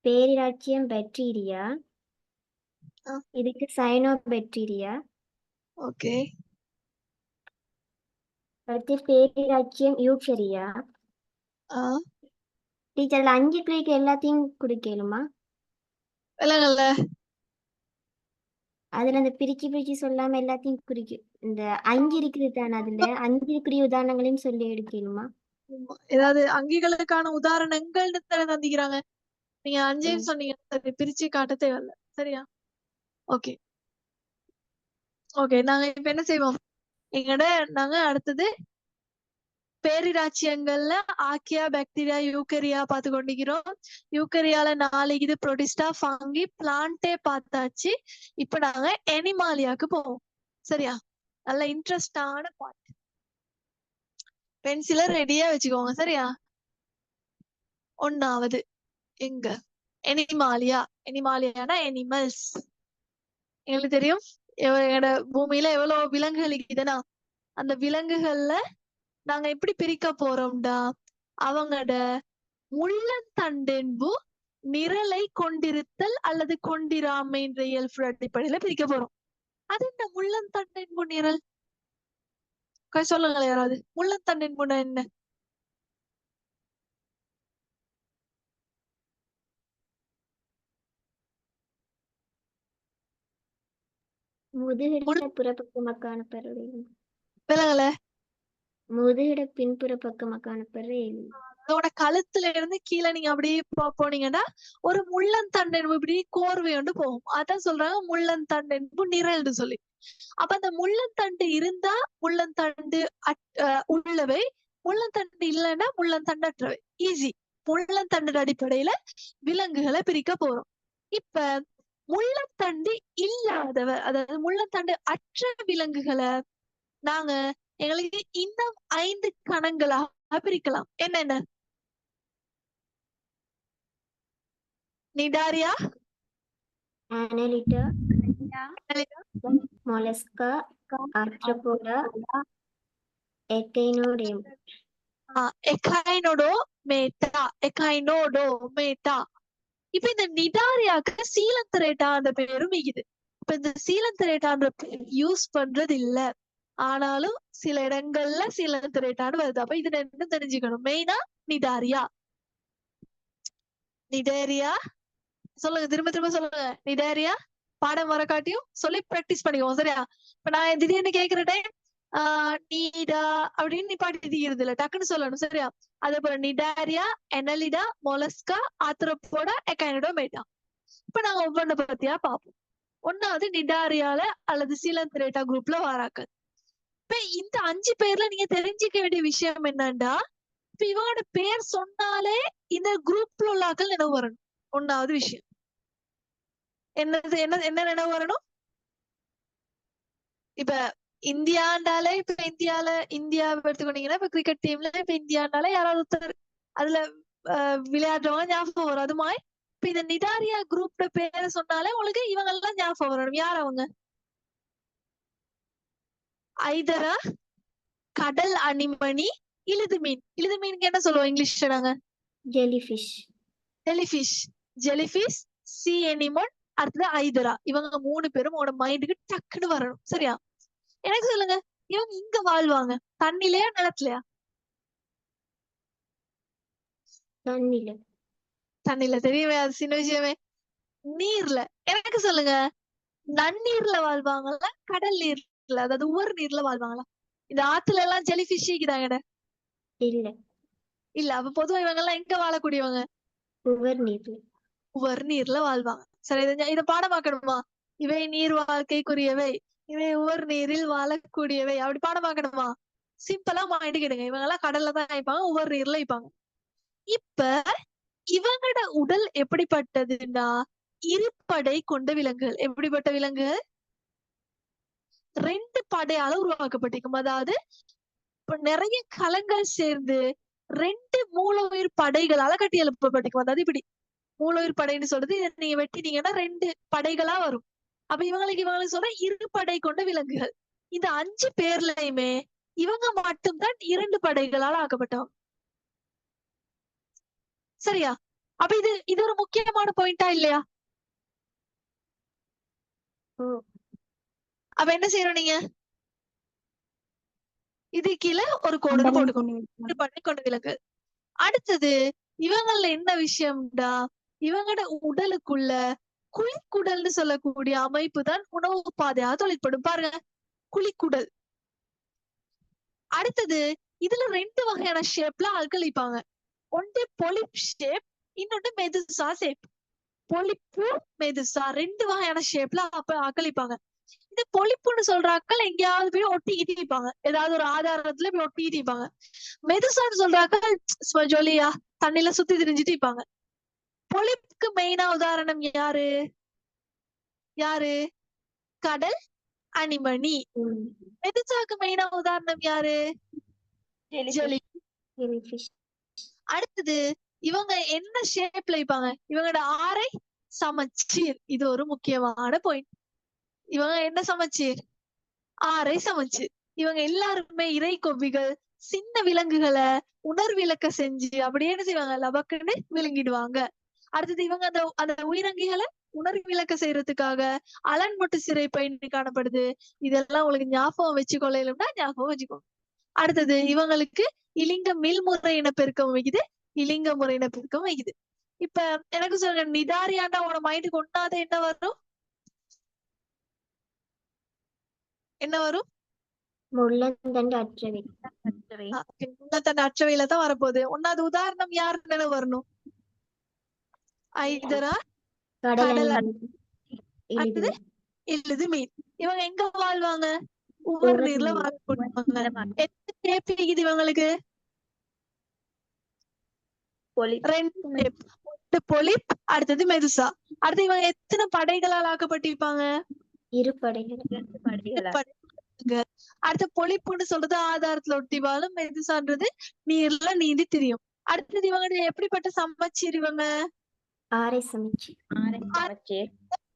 பேரிராச்சியம் பாக்டீரியா, இதுக்கு சைனோபாக்டீரியா. ஓகே. அடுத்து பேரிராச்சியம் யூக்கரியா. டீச்சர் 5 கிளிக்கு எல்லாத்தையும் குடிக்கலுமா? இல்ல, அதுல அந்த பிரிச்சு சொல்லாம எல்லாத்தையும் குறிக்கு. இந்த 5 இருக்குது தானே, அதுல 5 உதாரணங்களையும் சொல்லி எடுக்கணுமா? ஏதாவது அங்கிகளுக்கான உதாரணங்கள்னு தந்திக்கிறாங்க. நீங்க 5 சொன்னீங்க, பிரிச்சு காட்ட தேவையில்ல. சரியா? ஓகே. நாங்க இப்ப என்ன செய்வோம்? நாங்க அடுத்தது பேரிராச்சியங்கள்ல ஆக்கியா, பாக்டீரியா, யூக்கரியா பார்த்து கொண்டிருக்கிறோம். யூக்கரியால 4 இது புரோட்டிஸ்டா, ஃபங்கி, பிளான்டே பார்த்தாச்சு. இப்ப நாங்க எனிமாலியாக்கு போவோம். சரியா? நல்ல இன்ட்ரெஸ்டான பார்ட். பென்சில ரெடியா வச்சுக்கோங்க சரியா. ஒன்னாவது எங்க எனிமாலியா. எனிமாலியானா எனிமல்ஸ். எங்களுக்கு தெரியும் எங்களோட பூமியில எவ்வளவு விலங்குகள் இருக்குதுன்னா அந்த விலங்குகள்ல நாங்க எப்படி பிரிக்க போறோம்டா அவங்களோட முள்ளந்தண்டென்பு நிரலை கொண்டிருத்தல் அல்லது கொண்டிராமை என்ற இயல்பு அடிப்படையில பிரிக்க போறோம். அது என்ன முள்ளந்தண்டென்பு நிரல்? சொல்லுங்களேன் யாராவது. முள்ளந்தண்டென்புனா என்ன? முதுகிட புறப்பக்கமா காணப்படுற விலங்குல முதுகிட பின்புற பக்கமா காணப்படுற எலி. அதோட கழுத்துல இருந்து கீழே நீங்க அப்படியே போனீங்கன்னா ஒரு முள்ளந்தண்டென்பு இப்படி கோர்வையோண்டு போகும். அதான் சொல்றாங்க முள்ளந்தண்டென்பு நிரல்னு சொல்லி. அப்ப அந்த முள்ளந்தண்டு இருந்தா முள்ளந்தண்டு உள்ளவை, முள்ளந்தண்டு இல்லைன்னா முள்ளந்தண்டற்றவை. ஈஸி. முள்ளந்தண்டு அடிப்படையில விலங்குகளை பிரிக்க போறோம். இப்ப முள்ளந்தண்டு இல்லாதவ அதாவது முள்ளந்தண்டு அற்ற விலங்குகளை நாங்க எங்களுக்கு இன்னும் 5 கணங்களாக பிரிக்கலாம். என்னென்ன? நிடாரியா, Annelida, mollusca, arthropoda, echinoderm. எக்கைனோடோமேட்டா. இப்ப இந்த நிடாரியாக்கு சீலந்தரேட்டான்ற பேரும் இருக்குது. இப்ப இந்த சீலந்தரேட்டான்ற பேர் யூஸ் பண்றது இல்ல. ஆனாலும் சில இடங்கள்ல சீலந்தரேட்டான்னு வருது. அப்ப இது என்ன தெரிஞ்சுக்கணும்? மெயினா நிடாரியா. நிடேரியா சொல்லுங்க, திரும்ப திரும்ப சொல்லுங்க. நிடேரியா. பாடம் வர காட்டியும் சொல்லி பிராக்டிஸ் பண்ணிக்குவோம் சரியா. இப்ப நான் திடீர்னு கேக்குற டைம் நீடா அப்படின்னு நீ பாட்டு திரிகிறது இல்ல, டக்குன்னு சொல்லணும் சரியா. அதே போல நிடாரியா, எனலிடா, மொலஸ்கா, ஆத்ரோபோடா, எக்கைனோடோமேட்டா. இப்ப நாங்க ஒவ்வொன்றை பத்தியா பார்ப்போம். ஒன்னாவது நிடாரியால அல்லது சீலந்திரேட்டா குரூப்ல வாராக்கள். இப்ப இந்த 5 பேர்ல நீங்க தெரிஞ்சுக்க வேண்டிய விஷயம் என்னன்னா இப்ப இவங்களோட பேர் சொன்னாலே இந்த குரூப்ல உள்ள ஆக்கள் நினைவு வரணும். ஒன்னாவது விஷயம் என்னது என்ன நினைவு வரணும்? இப்ப இந்தியாண்டாலே இப்ப இந்தியா எடுத்துக்கிட்டீங்கன்னா இப்ப கிரிக்கெட் டீம்ல இப்ப இந்தியாண்டாலே யாராவது ஒருத்தர் அதுல விளையாடுறவங்க ஞாபகம் வரும். அது மாதிரி இப்ப இந்த நிடாரியா குரூப்ல பேரை சொன்னாலே உங்களுக்கு இவங்க எல்லாம் ஞாபகம் வரணும். யார் அவங்க? ஐதரா, கடல் அணிமணி, இழுது மீன். இழுது மீனுக்கு என்ன சொல்லுவோம் இங்கிலீஷ்ல நாங்க? ஜெலிஃபிஷ். ஜெலிஃபிஷ், சி எனிமோன், அடுத்தது ஐதரா. இவங்க 3 பேரும் உங்களோட மைண்டுக்கு டக்குன்னு வரணும் சரியா. எனக்கு சொல்லுங்க, இவங்க இங்க வாழ்வாங்க தண்ணிலையா நிலத்துலயா? தண்ணில. தண்ணில. தெரியுமே, அது சின்ன விஷயமே. நீர்ல. எனக்கு சொல்லுங்க, நன்னீர்ல வாழ்வாங்களா கடல் நீர்ல அதாவது உவர் நீர்ல வாழ்வாங்களா? இந்த ஆத்துல எல்லாம் ஜெலிஃபிஷ் இருக்குதாங்க? இல்ல. இல்ல. அப்ப பொதுவா இவங்க எல்லாம் எங்க வாழக்கூடியவங்க? உவர் நீர்ல. உவர் நீர்ல வாழ்வாங்க. சரி, இதை பாடமாக்கணுமா? இவை நீர் வாழ்க்கைக்குரியவை, இவை உவர் நீரில் வாழக்கூடியவை, அப்படி பாடமாக்கணுமா? சிம்பிளா மைண்டு கேடுங்க. இவங்க எல்லாம் கடல்ல தான் வைப்பாங்க, உவர் நீர்ல வைப்பாங்க. இப்ப இவங்களோட உடல் எப்படிப்பட்டதுன்னா இருப்படை கொண்ட விலங்குகள். எப்படிப்பட்ட விலங்குகள்? 2 படையால உருவாக்கப்பட்டிருக்கும். அதாவது இப்ப நிறைய கலங்கள் சேர்ந்து 2 மூலவுயிர் படைகளால கட்டி எழுப்பப்பட்டிருக்கும். அதாவது இப்படி மூலவுயிர் படைன்னு சொல்றது இதை நீங்க வெட்டினீங்கன்னா 2 படைகளா வரும். அப்ப இவங்களுக்கு சொல்ற 2 படை கொண்ட விலங்குகள். இந்த 5 பேர்லயுமே இவங்க மட்டும்தான் 2 படைகளால் ஆக்கப்பட்டவங்க சரியா. அப்ப இது ஒரு முக்கியமான பாயிண்டா இல்லையா? அப்ப என்ன செய்யணும் நீங்க? இது கீழே ஒரு கோடு போட்டுக்கணும். 2 படை கொண்ட விலங்கு. அடுத்தது இவங்கள என்ன விஷயம்டா இவங்களோட உடலுக்குள்ள குழிக்குடல்னு சொல்லக்கூடிய அமைப்பு தான் உணவு பாதையாக தொழிற்படும். பாருங்க, குழிக்குடல். அடுத்தது இதுல 2 வகையான ஷேப்ல அல்கழிப்பாங்க. ஒன்று பொலிப் ஷேப், இன்னொன்று மெதுசா ஷேப். பொலிப்பு, மெதுசா 2 வகையான ஷேப்ல அப்ப அக்களிப்பாங்க. இந்த பொலிப்புன்னு சொல்ற ஆக்கள் எங்கேயாவது போய் ஒட்டிக்கிட்டு இருப்பாங்க, ஏதாவது ஒரு ஆதாரத்துல போய் ஒட்டிக்கிட்டு இருப்பாங்க. மெதுசான்னு சொல்ற ஆக்கள் ஜொலியா தண்ணில சுத்தி திரிஞ்சுட்டு இருப்பாங்க. பொலிப்புக்கு மெயினா உதாரணம் யாரு? கடல் அணிமணி. ம். மெதுசாக்கு மெயினா உதாரணம் யாரு? ஜெலி. ஜெலிஃபிஷ். அடுத்தது இவங்க என்ன ஷேப்ல வைப்பாங்க? இவங்களோட ஆரை சமச்சீர். இது ஒரு முக்கியமான பாயிண்ட். இவங்க என்ன சமச்சீர்? ஆரை சமச்சீர். இவங்க எல்லாருமே இறை கொவ்விகள். சின்ன விலங்குகளை உணர்விளக்க செஞ்சு அப்படியே என்ன செய்வாங்க? லபக்குன்னு விழுங்கிடுவாங்க. அடுத்தது இவங்க அந்த அந்த உயிரங்கிகளை உணர்விளக்க செய்யறதுக்காக அலன்மொட்டு சிறை பயணி காணப்படுது. இதெல்லாம் உங்களுக்கு ஞாபகம் வச்சுக்கொள்ளலும்னா ஞாபகம் வச்சுக்கோங்க. அடுத்தது இவங்களுக்கு இலிங்க மில்முறை இனப்பெருக்கம் வைக்குது, இலிங்க முறை இனப்பெருக்கம் வைக்குது. இப்ப எனக்கு சொல்லுங்க, நிதாரியாண்டா உன மைண்டுக்கு ஒண்ணாத என்ன வரும்? என்ன வரும்? முள்ளந்தண்டு அற்றவை. தன் அற்றவையில தான் வரப்போகுது. ஒன்னாவது உதாரணம் யாரு நினைவு வரணும்? ஐதரா கடல் கடல். அணில். அடுத்தது இழுது. இல்லது மீன். இவங்க எங்க வாழ்வாங்க? உவர் நீர்ல உவர் வாழ்வாங்க. எத்தனை shape இருக்குது இவங்களுக்கு? ரெண்டு shape. ஒன்று பொலிப், அடுத்தது மெதுசா. அடுத்து இவங்க எத்தனை படைகளால் ஆக்கப்பட்டிருப்பாங்க? இரு படைகள். படைகள். அடுத்து பொலிப்புன்னு சொல்றது ஆதாரத்துல ஒட்டி வாழும், மெதுசான்றது நீர்ல நீந்தி திரியும். அடுத்தது இவங்க எப்படிப்பட்ட சமச்சீர்? இவங்க ஆரை சமச்சீர்.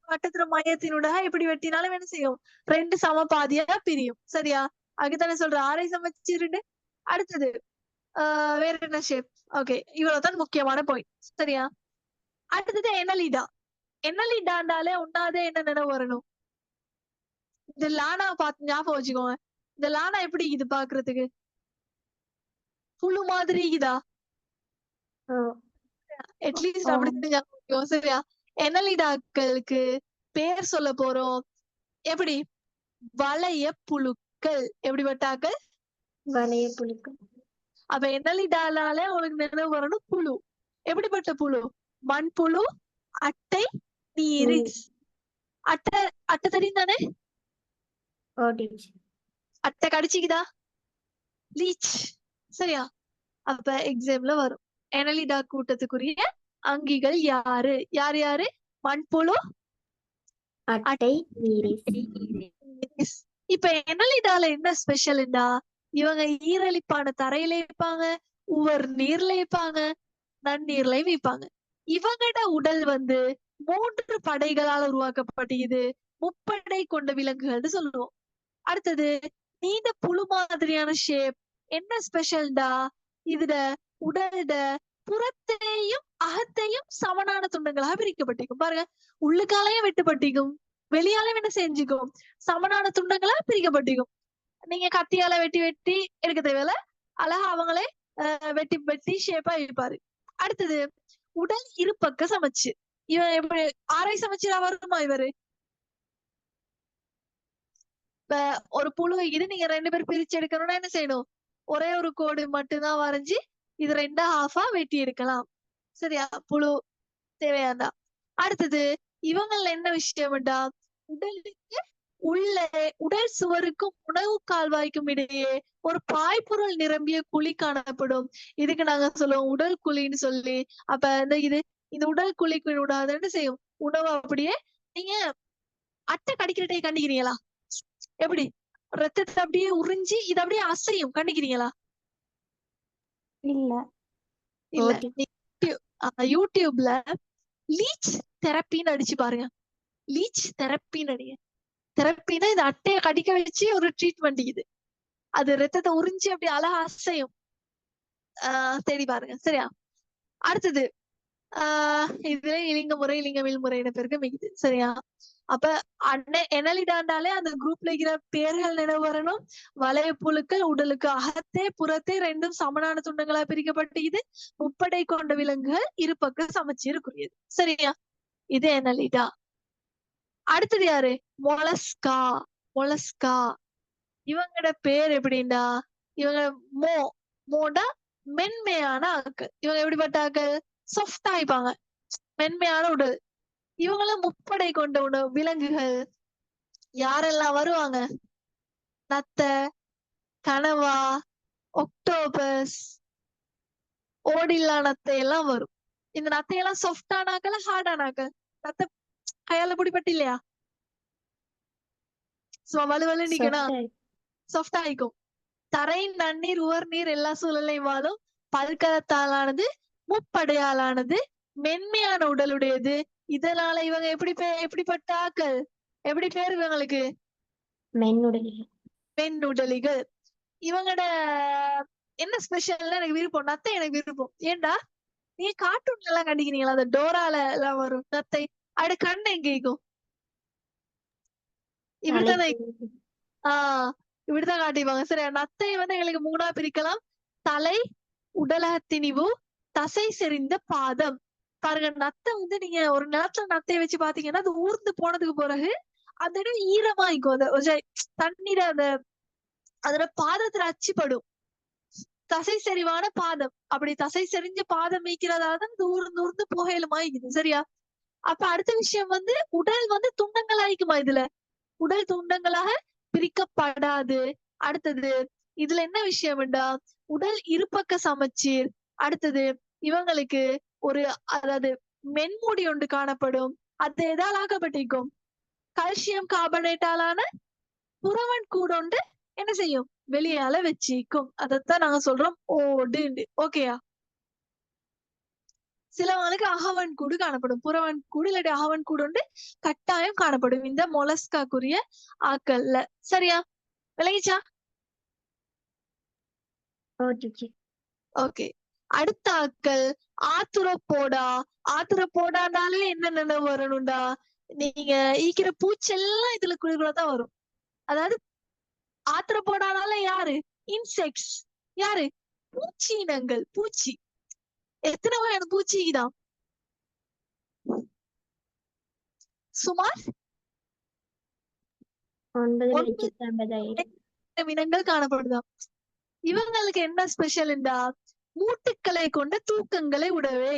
வட்டத்துல மையத்தினூடாக எப்படி வெட்டினாலும் என்ன செய்யும்? ரெண்டு சம பாதியா பிரியும். சரியா? அதுதானே சொல்ற ஆரை சமச்சீருன்னு. அடுத்தது வேற என்ன ஷேப்? ஓகே, இவ்வளவுதான் முக்கியமான பாயிண்ட். சரியா? அடுத்தது எனலிடா. எனலிடாண்டாலே ஒன்னாதே என்ன நினைவு வரணும்? இந்த லானா பார்த்து ஞாபகம் வச்சுக்கோங்க. இந்த லானா எப்படி இது பாக்குறதுக்கு? புழு மாதிரி இதா? ஓ, அட்லீஸ்ட் ஆ. அப்படி ஞாபகம் வச்சுக்கோங்க. சரியா? எனலிடாக்களுக்கு பேர் சொல்ல போறோம். எப்படி? வளைய புழுக்கள். எப்படிப்பட்டாக்கள்? வளைய புழுக்கள். அப்ப என்னலிடாலே உங்களுக்கு நினைவு வரணும் புழு. எப்படிப்பட்ட புழு? மண்புழு, அட்டை, நீரிஸ். அட்டை அட்டை தெரியும் தானே? ஓடிச்சு. அட்டை கடிச்சிக்குதா? லீச். சரியா? அப்ப எக்ஸாம்ல வரும். எனலிடா கூட்டத்துக்குரிய அங்கிகள் யாரு? யார் யாரு? மண்புழு, அட்டை, நீரிஸ். நீரிஸ். இப்ப எனலிடால என்ன ஸ்பெஷல்டா? இவங்க ஈரலிப்பான தரையில வைப்பாங்க, உவர் நீர்ல வைப்பாங்க, நன்னீர்லயும் வைப்பாங்க. இவங்கட உடல் வந்து 3 படைகளால் உருவாக்கப்பட்டது. முப்படை கொண்ட விலங்குகள்னு சொல்லுவோம். அடுத்தது நீண்ட புழு மாதிரியான ஷேப். என்ன ஸ்பெஷல்டா? இதுட உடல்ட புறத்தையும் அகத்தையும் சமனான துண்டங்களாக பிரிக்கப்பட்டிருக்கும். பாருங்க, உள்ளுக்காலையும் வெட்டுப்பட்டிருக்கும், வெளியாலையும் என்ன செஞ்சுக்கும்? சமனான துண்டங்களா பிரிக்கப்பட்டிருக்கும். நீங்க கத்தியால வெட்டி வெட்டி எடுக்க தேவையில்ல, அழகா அவங்களே வெட்டி வெட்டி ஷேப்பா இருப்பாரு. அடுத்தது உடல் இருபக்க சமச்சீர். இவன் எப்படி ஆரை சமச்சீரா வருமா இவரு? இப்ப ஒரு புழு இது நீங்க 2 பேர் பிரிச்சு எடுக்கணும்னா என்ன செய்யணும்? ஒரே ஒரு கோடு மட்டும்தான் வரைஞ்சி இது 2 ஹாஃபா வெட்டி எடுக்கலாம். சரியா? புழு தேவையாண்டா. அடுத்தது இவங்கள என்ன விஷயம்டா? உடலுக்கு உள்ளே உடல் சுவருக்கும் உணவு கால்வாய்க்கும் இடையே ஒரு பாய்பொருள் நிரம்பிய குழி காணப்படும். இதுக்கு நாங்க சொல்லுவோம் உடல் குழின்னு சொல்லி. அப்ப இந்த உடல் குழிக்கு விடாதுன்னு செய்யும் உணவு. அப்படியே நீங்க அட்டை கடிக்கிற கண்டிக்கிறீங்களா? எப்படி ரத்தத்தை அப்படியே உறிஞ்சி இது அப்படியே அசையும், கண்டிக்கிறீங்களா? இல்ல. இல்ல. ஓடி. யூடியூப்ல லீச் தெரப்பின்னு அடிச்சு பாருங்க. லீச் தெரப்பின்னு அடிங்க. தெரப்பின்னா இந்த அட்டையை கடிக்க வச்சு ஒரு ட்ரீட்மெண்ட். இது அது ரத்தத்தை உறிஞ்சி அப்படி அழகா அசையும். தேடி பாருங்க. சரியா? அடுத்தது இதுல இலிங்க முறை இலிங்கமில் முறையின பேருக்கு மிகுது. சரியா? அப்ப எனலிடாண்டாலே அந்த குரூப்ல இருக்கிற பேர்கள் நினைவு வரணும். வளைய புழுக்கள், உடலுக்கு அகத்தே புறத்தே ரெண்டும் சமனான துண்டங்களா பிரிக்கப்பட்டது. முப்படை கொண்ட விலங்குகள், இருபக்க சமச்சீருக்குரியது. சரியா? இது எனலிடா. அடுத்தது யாரு? மொலஸ்கா. மொலஸ்கா இவங்களோட பேர் எப்படின்னா, இவங்க மோண்டா மென்மையான ஆக்கள். இவங்க எப்படிப்பட்ட ஆக்கள்? சாஃப்டா ஆயிப்பாங்க, மென்மையான உடல். இவங்களும் முப்படை கொண்ட விலங்குகள். யாரெல்லாம் வருவாங்க? நத்தை, கனவா, ஒக்டோபஸ், ஓடில்லா நத்தை எல்லாம் வரும். இந்த நத்தையெல்லாம் சாஃப்டானாக்கள், ஹார்டானாக்கள். நத்தை கையால பிடிப்பட்டு இல்லையா? வலுவலு நிக்கணும் சொட்டை சாஃப்டா ஆயிக்கும். தரை நன்னீர் உவர் நீர் எல்லா சூழலையும் வாழும் பல்கலத்தாலானது முப்படையாலானது மென்மையான உடலுடையது. இதனால இவங்க எப்படிப்பட்ட ஆக்கள், எப்படி பேர் இவங்களுக்கு? மென்னுடலிகள் பெண்ணுடலிகள். இவங்களோட என்ன ஸ்பெஷல்னா எனக்கு விருப்பம், நத்தை எனக்கு விருப்பம். ஏன்டா நீங்க கார்ட்டூன்ல எல்லாம் கண்டிக்கிறீங்களா, அந்த டோரால எல்லாம் வரும் நத்தை, அடு கண்ணு எங்க இருக்கும்? இப்படித்தானே தலைக்கு இப்படித்தான் காட்டிப்பாங்க. சரியா? நத்தையை வந்து எங்களுக்கு 3ஆ பிரிக்கலாம். தலை, உடலகத்திணிவு, தசை செறிந்த பாதம். பாருங்க, நத்தை வந்து நீங்க ஒரு நேரத்துல நத்தையை வச்சு பாத்தீங்கன்னா அது ஊர்ந்து போனதுக்கு பிறகு அந்த இடம் ஈரமாயிக்கும். தண்ணீர அதோட பாதத்துல அச்சுப்படும். தசை செறிவான பாதம். அப்படி தசை செறிஞ்ச பாதம் மீக்கிறதாலதான் அது ஊர்ந்து புகையிலுமாயிக்குது. சரியா? அப்ப அடுத்த விஷயம் வந்து உடல் வந்து துண்டங்களாயிக்குமா? உடல் துண்டங்களாக பிரிக்கப்படாது. அடுத்தது இதுல என்ன விஷயம்டா, உடல் இருபக்க சமச்சீர். அடுத்தது இவங்களுக்கு அதாவது மென்முடி ஒன்று காணப்படும். அது எதால் ஆக்கப்பட்டிருக்கும்? கால்சியம் கார்பனேட்டாலான புறவன் கூடொண்டு என்ன செய்யும்? வெளியால வச்சிக்கும். அதத்தான் நாங்க சொல்றோம் ஓடு. ஓகேயா? சிலவங்களுக்கு அகவன் கூடு காணப்படும். புறவன் கூடு இல்லாட்டி அகவன் கூடு ஒன்று கட்டாயம் காணப்படும் இந்த மொலஸ்காக்குரிய ஆக்கள்ல. சரியா? விளங்கிச்சா? ஓகே. அடுத்த ஆக்கள் ஆத்துரப்போடா. ஆத்துரப்போடானாலே என்ன நினைவு வரணும்டா? நீங்க ஈக்கிற பூச்செல்லாம் இதுல குழுக்குள்ளதான் வரும். அதாவது ஆத்துரப்போடானால யாரு? இன்செக்ட்ஸ். யாரு? பூச்சி இனங்கள். பூச்சி. எத்தனை வகையான பூச்சிக்குதான்? சுமார் 9,50,000 இனங்கள் காணப்படுதாம். இவங்களுக்கு என்ன ஸ்பெஷல்டா? மூட்டுக்களை கொண்ட தூக்கங்களை உடவே.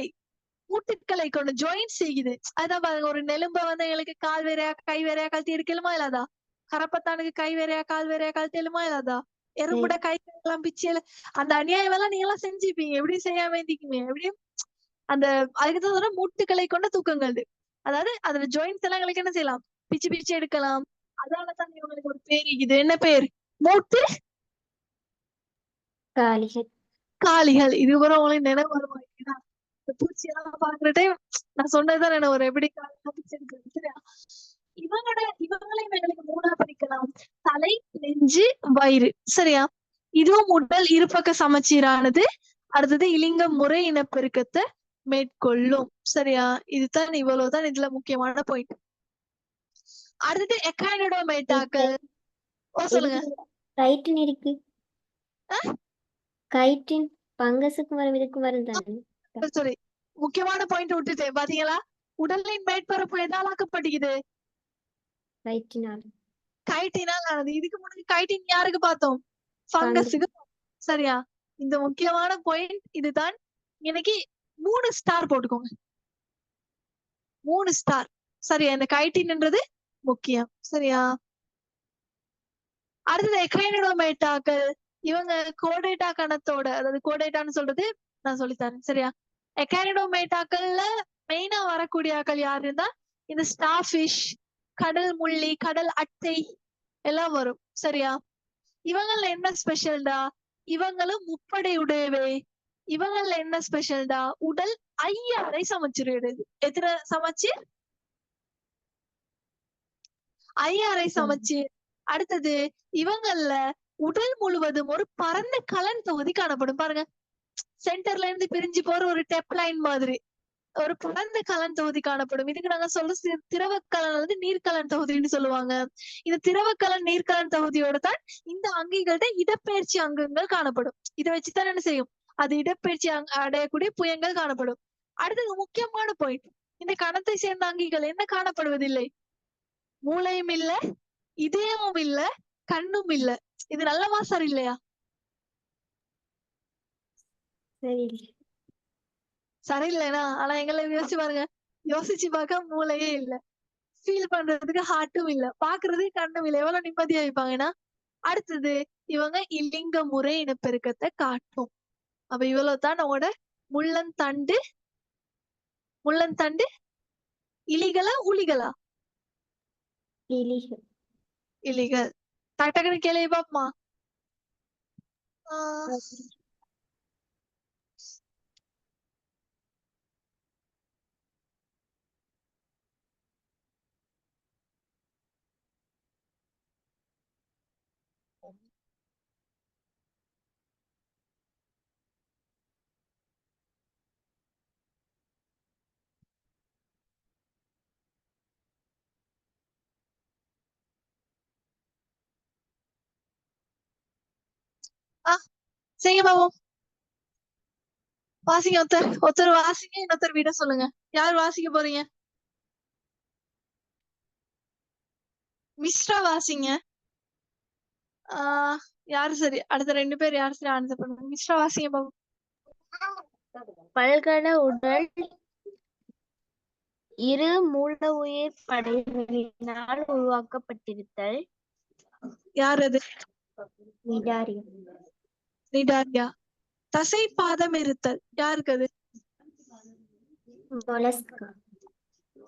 மூட்டுக்களை கொண்ட ஜாயிண்ட் செய்யுது. அதான் பாருங்க, ஒரு நெலும்ப வந்து எங்களுக்கு கால் வேறையா கை வேறையா கழட்டி எடுக்கலுமா இல்லாதா? கரப்பத்தானுக்கு கை வேறையா கால் வேறையா கழட்டி எழுமா இல்லாதா? எறும்புட கை எல்லாம் பிச்சையில அந்த அநியாயம் எல்லாம் நீங்க எல்லாம் செஞ்சுப்பீங்க. எப்படி செய்யாம இருந்தீங்க? எப்படியும் அந்த அதுக்கு தான் மூட்டுக்களை கொண்ட தூக்கங்கள். அதாவது அதுல ஜாயின்ஸ் எல்லாம் எங்களுக்கு என்ன செய்யலாம்? பிச்சு பிச்சு எடுக்கலாம். அதனாலதான் இவங்களுக்கு ஒரு பேர் இருக்குது. என்ன பேர்? மூட்டு காளிகள். இது கூட உங்களுக்கு நினைவு வருமா? இந்த பூச்சி எல்லாம் பாக்குற டைம் நான் சொன்னதுதான் நினைவு வரும். எப்படி காலையில பிச்சு எடுக்கிறது. சரியா? இவங்களையும் எங்களுக்கு 3ஆ பிரிக்கலாம். தலை, நெஞ்சு, வயிறு. சரியா? இதுவும் உடல் இருபக்க சமச்சீரானது. அடுத்தது இலிங்க முறை இனப்பெருக்கத்தை மேற்கொள்ளும். சரியா? இதுதான் இவ்வளவுதான் இதுல முக்கியமான பாயிண்ட். அடுத்தது எக்கானோடோமேட்டாக்கள். சொல்லுங்க. கைட்டின் இருக்கு. கைட்டின் பங்கஸுக்கும் வரும் இதுக்கும் வரும் தானே. சாரி, முக்கியமான பாயிண்ட் விட்டுட்டேன். பாத்தீங்களா? உடலின் மேற்பரப்பு எதால் ஆக்கப்படுகிறது? கைட்டினால் ஆனது. இதுக்கு முன்னாடி கைட்டின் யாருக்கு பார்த்தோம்? ஃபங்கஸுக்கு. சரியா? இந்த முக்கியமான பாயிண்ட் இதுதான். இன்னைக்கு 3 ஸ்டார் போட்டுக்கோங்க. 3 ஸ்டார். சரியா? இந்த கைட்டின்ன்றது முக்கியம். சரியா? அடுத்தது எக்கைனோடோமேட்டாக்கள். இவங்க கோடேட்டா கணத்தோட, அதாவது கோடேட்டான்னு சொல்றது நான் சொல்லித்தரேன். சரியா? எக்கைனோடோமேட்டாக்கள்ல மெயினா வரக்கூடிய ஆக்கள் யாரு இருந்தா இந்த ஸ்டார்ஃபிஷ், கடல் முள்ளி, கடல் அட்டை எல்லாம் வரும். சரியா? இவங்கள என்ன ஸ்பெஷல்டா? இவங்களும் முப்படை உடையவே. இவங்கள என்ன ஸ்பெஷல்டா? உடல் 5 சமச்சீர். எத்தனை சமச்சீர்? 5 சமச்சீர். அடுத்தது இவங்கள உடல் முழுவதும் ஒரு பரந்த கலன் தொகுதி காணப்படும். பாருங்க, சென்டர்ல இருந்து பிரிஞ்சு போற ஒரு டெப் லைன் மாதிரி ஒரு பரந்த கலன் தொகுதி காணப்படும். இதுக்கு நாங்க சொல்ற திரவக்கலன் அல்லது நீர்க்கலன் தொகுதின்னு சொல்லுவாங்க. இந்த திரவக்கலன் நீர்க்கலன் தொகுதியோட தான் இந்த அங்கிகள்கிட்ட இடப்பெயர்ச்சி அங்கங்கள் காணப்படும். இதை வச்சுதான் என்ன செய்யும்? அது இடப்பெயர்ச்சி அடையக்கூடிய புயங்கள் காணப்படும். அடுத்தது முக்கியமான பாயிண்ட், இந்த கணத்தை சேர்ந்த அங்கிகள் என்ன காணப்படுவதில்லை? மூளையும் இல்ல, இதயமும் இல்ல, கண்ணும் இல்ல. இது நல்லவா சரி இல்லையா? சரியில்லைனா? ஆனா எங்களை யோசிச்சு பாருங்க. யோசிச்சு பார்க்க மூளையே இல்ல, ஃபீல் பண்றதுக்கு ஹார்ட்டும் இல்ல, பாக்குறதுக்கு கண்ணும் இல்ல. எவ்வளவு நிம்மதியா இருப்பாங்கன்னா. அடுத்தது இவங்க இலிங்க முறை இனப்பெருக்கத்தை காட்டும். அப்ப இவ்வளவுதான் நம்மளோட முள்ளந்தண்டு. முள்ளந்தண்டு இலிகளா உளிகளா? இலிகள். டக்கு டக்குன்னு கேள்வி பாப்போமா? ஆஹ் செய்ய பாப்போம். வாசிங்க ஒருத்தர் வாசிங்க, இன்னொருத்தர் விட சொல்லுங்க. யார் வாசிக்க போறீங்க? மிஸ்ரா வாசிங்க. யாரு சரி? அடுத்த 2 பேர் யாரு சரி ஆன்சர் பண்ணுங்க. மிஸ்ரா வாசிங்க பாப்போம். பல்கல உடல் இரு மூல உயிர் படைகளினால் உருவாக்கப்பட்டிருத்தல். யார் அது? நிடாரியம். நிடாரியா. தசை பாதம் இருத்தல் யாருக்கு அது? மொலஸ்கா.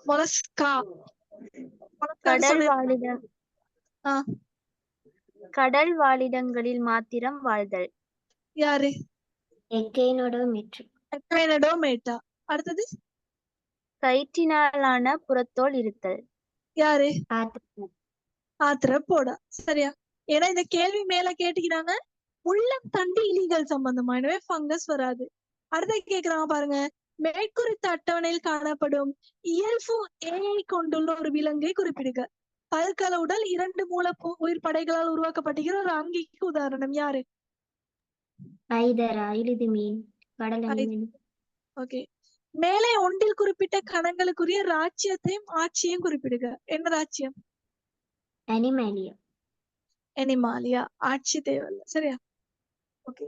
மொலஸ்கா. கடல் வாழிட ஆஹ் கடல் வாழிடங்களில் மாத்திரம் வாழ்தல். யாரு? எக்கெய்னோடோமெட்ரி. எக்ரைனடோமேட்டா. அடுத்தது கயிற்றினாலான புறத்தோல் இருத்தல். யாரு? ஆத்ரா. ஆத்திரப்போடா. சரியா? ஏன்னா இந்த கேள்வி மேல கேட்டுக்கிறாங்க உள்ளம் தண்டு இலிகள் சம்பந்தமா, எனவே ஃபங்கஸ் வராது. அடுத்த கேக்குறாங்க பாருங்க, மேற்குறித்த அட்டவணையில் காணப்படும் இயல்பு ஏஐ கொண்டுள்ள ஒரு விலங்கை குறிப்பிடுக. பல்கல உடல் 2 மூல உயிர் படைகளால் உருவாக்கப்படுகிற ஒரு அங்கிக்கு உதாரணம் யாரு? ஐதரா. இழுது மீன். கடல் அணிமீன். ஓகே. மேலே ஒன்றில் குறிப்பிட்ட கணங்களுக்குரிய ராஜ்யத்தையும் ஆட்சியையும் குறிப்பிடுக. என்ன ராஜ்யம்? அனிமேலியா. அனிமாலியா. ஆட்சி தேவையில்ல. சரியா? ஓகே.